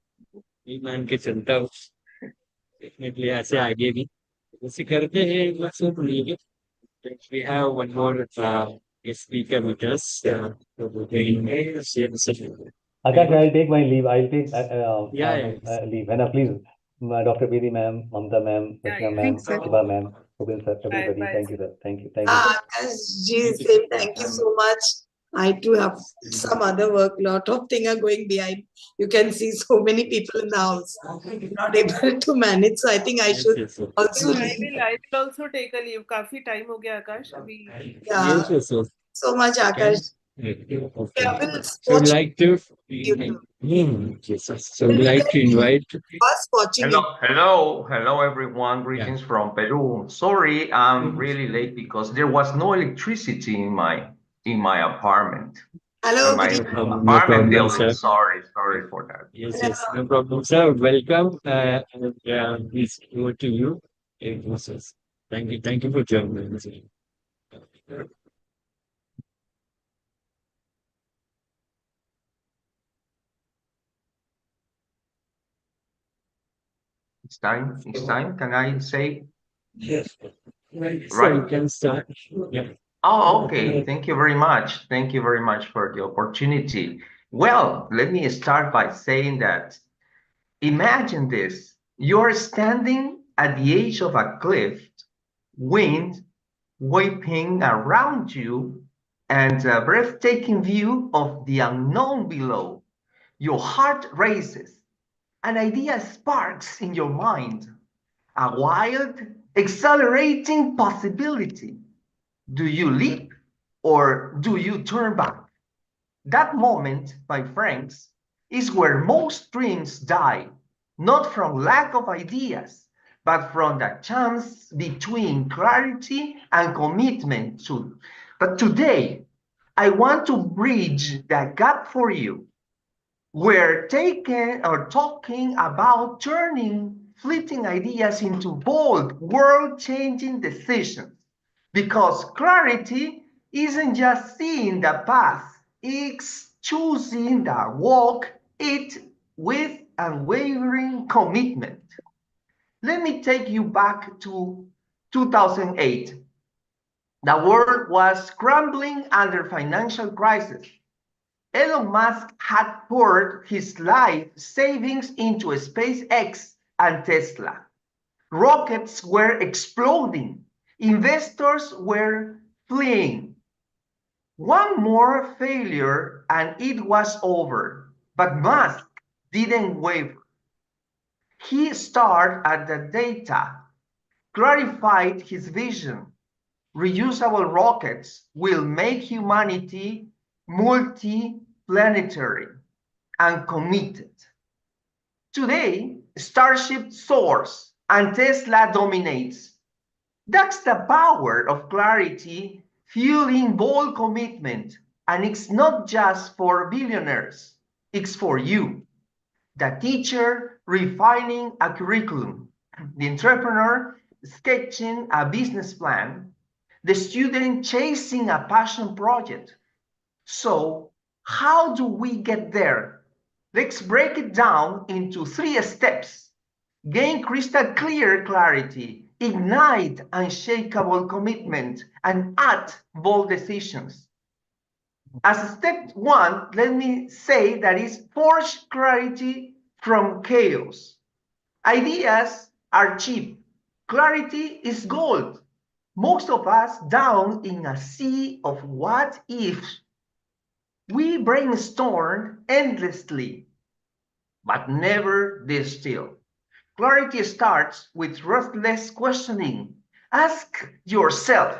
ये मान के चलता हूँ. डेफिनेटली ऐसे आगे भी उसे करते हैं. बस सुनिए, we have one more speaker with us. Akash, I'll take my leave. I'll take Yeah. leave. And please, Dr. Bedi ma'am, Mamta ma'am, Rachna ma'am, Thanks, sir. Shubha ma'am, Rubin sir, everybody. Bye, Thank you, sir. Thank you. Thank you, sir. Akash ji, same. Thank you so much. I too have some other work. Lot of things are going behind. You can see so many people in the house. Not able to manage. So I think I should also I leave. will also take a leave. काफी time हो गया आकाश अभी. Yeah. Yes. So much, Akash. Okay. Yeah, we'll So watch like to YouTube. yes, so like to invite. Us watching Hello, it. hello, everyone. Greetings from Peru. Sorry, I'm really late because there was no electricity in my apartment. Hello, My good evening. No apartment problem, building. sir. Sorry for that. Yes, no problem, sir. Welcome. Please over to you. Yes. Thank you for joining us. It's time. It's time. Can I say? Yes. So you Right. can start. Yeah. Oh, okay. Thank you very much. Thank you very much for the opportunity. Well, let me start by saying that imagine this. You're standing at the edge of a cliff, wind whipping around you, and a breathtaking view of the unknown below. Your heart races. An idea sparks in your mind. A wild, exhilarating possibility. Do you leap or do you turn back? That moment, my friends, is where most dreams die, not from lack of ideas, but from the chance between clarity and commitment to. But today, I want to bridge that gap for you. We're taking or talking about turning fleeting ideas into bold, world-changing decisions. Because clarity isn't just seeing the path, it's choosing the walk it with unwavering commitment. Let me take you back to 2008. The world was crumbling under financial crisis. Elon Musk had poured his life savings into SpaceX and Tesla. Rockets were exploding. Investors were fleeing. One more failure and it was over. But Musk didn't waver. He stared at the data, clarified his vision. Reusable rockets will make humanity multi-planetary and committed. Today, Starship soars and Tesla dominates. That's the power of clarity fueling bold commitment. And it's not just for billionaires, it's for you. The teacher refining a curriculum, the entrepreneur sketching a business plan, the student chasing a passion project. So, how do we get there? Let's break it down into 3 steps. Gain crystal clear clarity, ignite unshakable commitment, and act bold decisions. As step 1, let me say that is forge clarity from chaos. Ideas are cheap. Clarity is gold. Most of us down in a sea of what ifs. We brainstorm endlessly, but never this still. Clarity starts with ruthless questioning. Ask yourself,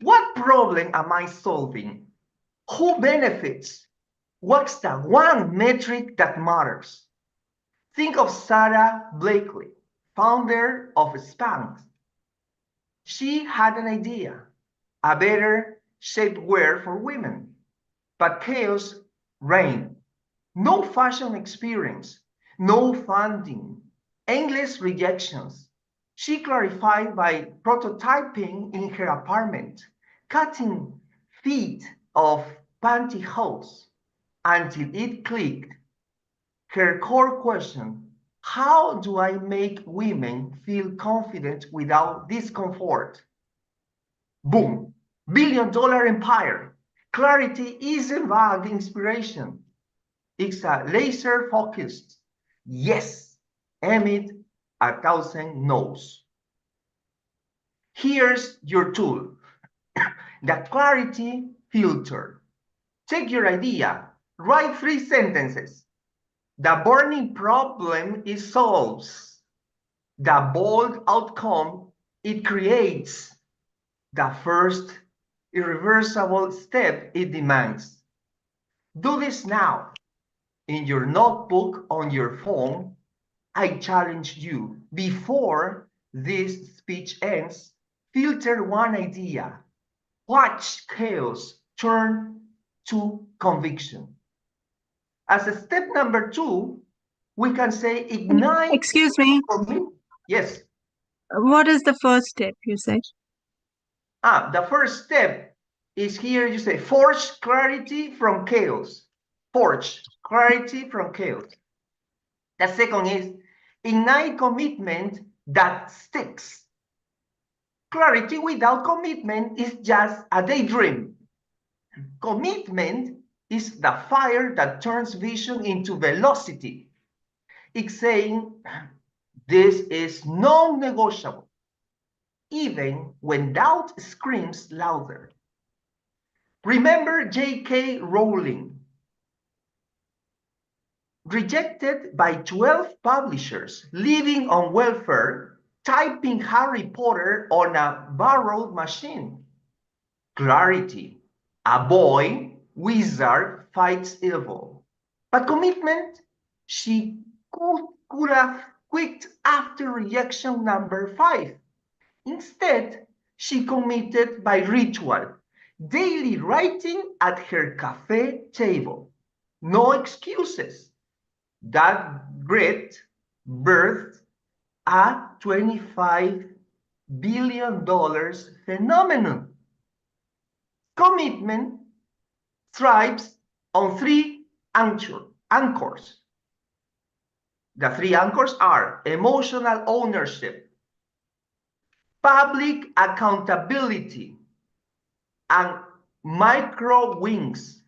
What problem am I solving? Who benefits? What's the one metric that matters? Think of Sarah Blakely, founder of Spanx. She had an idea, a better shapewear for women, but chaos reigned. No fashion experience, no funding, endless rejections. She clarified by prototyping in her apartment, cutting feet of pantyhose until it clicked. Her core question, how do I make women feel confident without discomfort? Boom, $1 billion empire. Clarity isn't vague inspiration. It's a laser focused yes amid 1,000 no's. Here's your tool, the clarity filter. Take your idea, write 3 sentences. The burning problem it solves. The bold outcome it creates. The first irreversible step it demands. Do this now. In your notebook, on your phone, I challenge you, before this speech ends, filter one idea. Watch chaos turn to conviction. As a step number 2, we can say ignite. Excuse me. Yes. What is the first step you said? The first step is here you say forge clarity from chaos. Forge clarity from chaos. The second is ignite commitment that sticks. Clarity without commitment is just a daydream. Commitment is the fire that turns vision into velocity. It's saying this is non-negotiable, even when doubt screams louder. Remember J.K. Rowling, rejected by 12 publishers, living on welfare, typing Harry Potter on a borrowed machine. Clarity, a boy wizard fights evil. But commitment, she could have quit after rejection number 5. Instead, she committed by ritual, daily writing at her cafe table. No excuses. That grit birthed a $25 billion phenomenon. Commitment thrives on 3 anchors. The 3 anchors are emotional ownership, public accountability, and micro wins.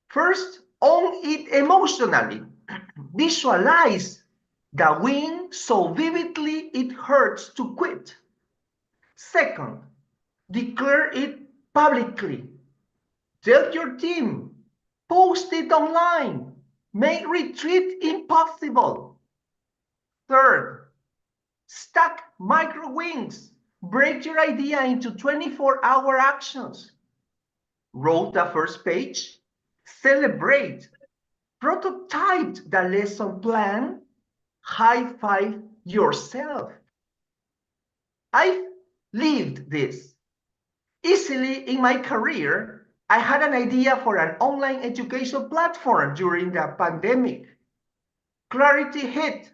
First, own it emotionally. Visualize the win so vividly it hurts to quit. Second, declare it publicly. Tell your team. Post it online. Make retreat impossible. Third, stack micro wins. Break your idea into 24-hour actions. Wrote the first page. Celebrate. Prototyped the lesson plan. High-five yourself. I've lived this. Easily in my career, I had an idea for an online education platform during the pandemic. Clarity hit.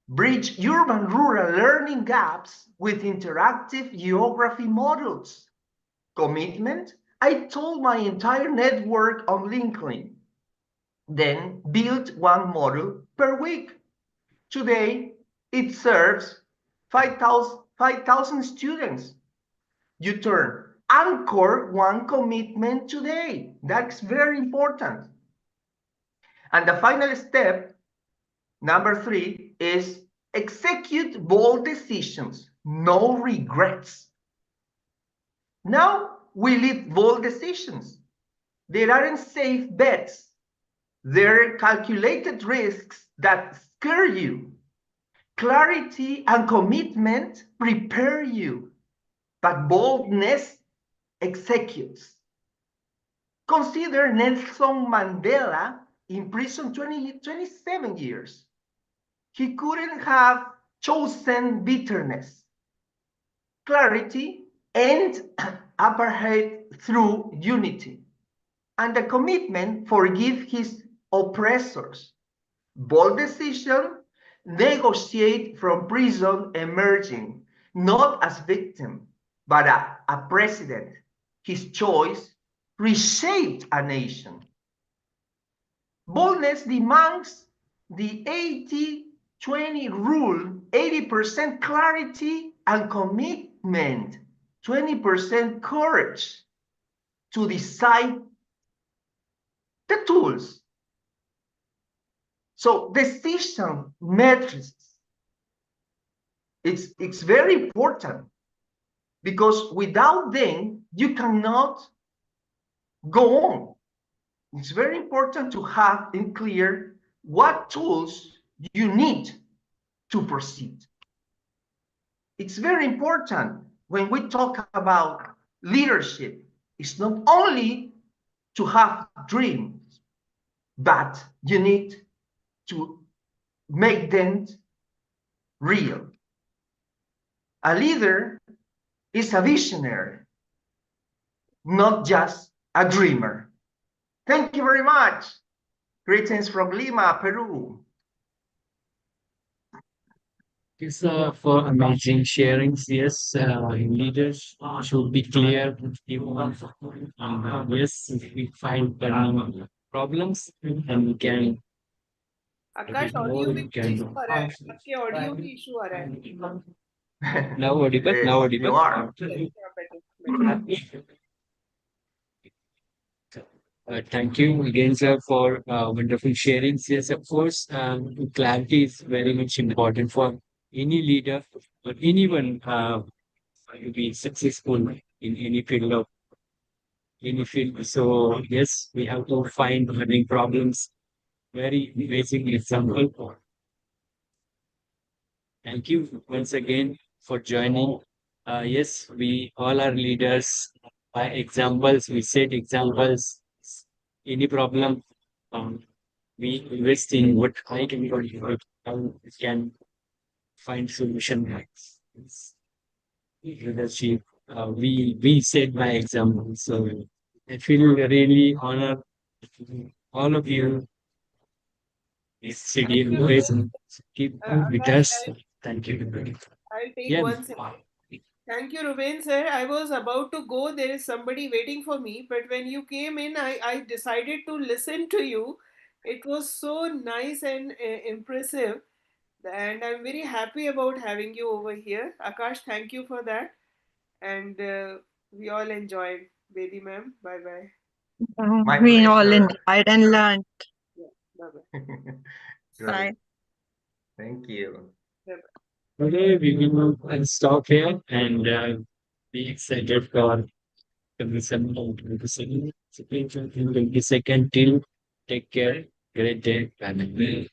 Bridge urban-rural learning gaps with interactive geography models. Commitment, I told my entire network on LinkedIn. Then built one module per week. Today, it serves 5,000 students. You turn anchor one commitment today. That's very important. And the final step, number 3, is execute bold decisions, no regrets. Now we lead bold decisions. There aren't safe bets. There are calculated risks that scare you. Clarity and commitment prepare you, but boldness executes. Consider Nelson Mandela in prison 27 years. He couldn't have chosen bitterness, clarity, and apartheid through unity, and the commitment forgive his oppressors. Bold decision, negotiate from prison emerging, not as victim, but a president. His choice reshaped a nation. Boldness demands the 80-20 rule, 80% clarity and commitment, 20% courage to decide the tools. So decision matrices, it's very important because without them, you cannot go on. It's very important to have in clear what tools you need to proceed. It's very important when we talk about leadership. It's not only to have dreams, but you need to make them real. A leader is a visionary, not just a dreamer. Thank you very much. Greetings from Lima, Peru. Yes, for amazing sharings. Yes, leaders should be clear with everyone. Yes, if we find problems, and we can a Akash bit audio more, में we कुछ can. Issue आ रहा है आपके audio में issue आ रहा है Now audible, Yes, now you audible. are. Yes, yeah, better. Thank you again, sir, for wonderful sharings. Yes, of course, clarity is very much important for any leader or anyone to be successful in any field of any field. So yes, we have to find having problems. Very basic example. Thank you once again for joining. Yes, we all are leaders by examples. We set examples. Any problem, um, we invest in what I can contribute, how we can find solution. Yes. Leadership. We set by example. So I feel really honored all of you. This Thank CDL you, always Ruben. keep with Akash, us. Thank you. I'll take Yeah. one second. Thank you, Ruben sir. I was about to go. There is somebody waiting for me. But when you came in, I decided to listen to you. It was so nice and impressive. And I'm very happy about having you over here. Akash, thank you for that. And we all enjoyed. Bedi ma'am, bye bye. My We all pleasure. enjoyed and learned. Yeah, bye bye. Great. Bye. Thank you. Bye Okay, we will stop here and be excited for the 22nd till take care. Great day. Bye.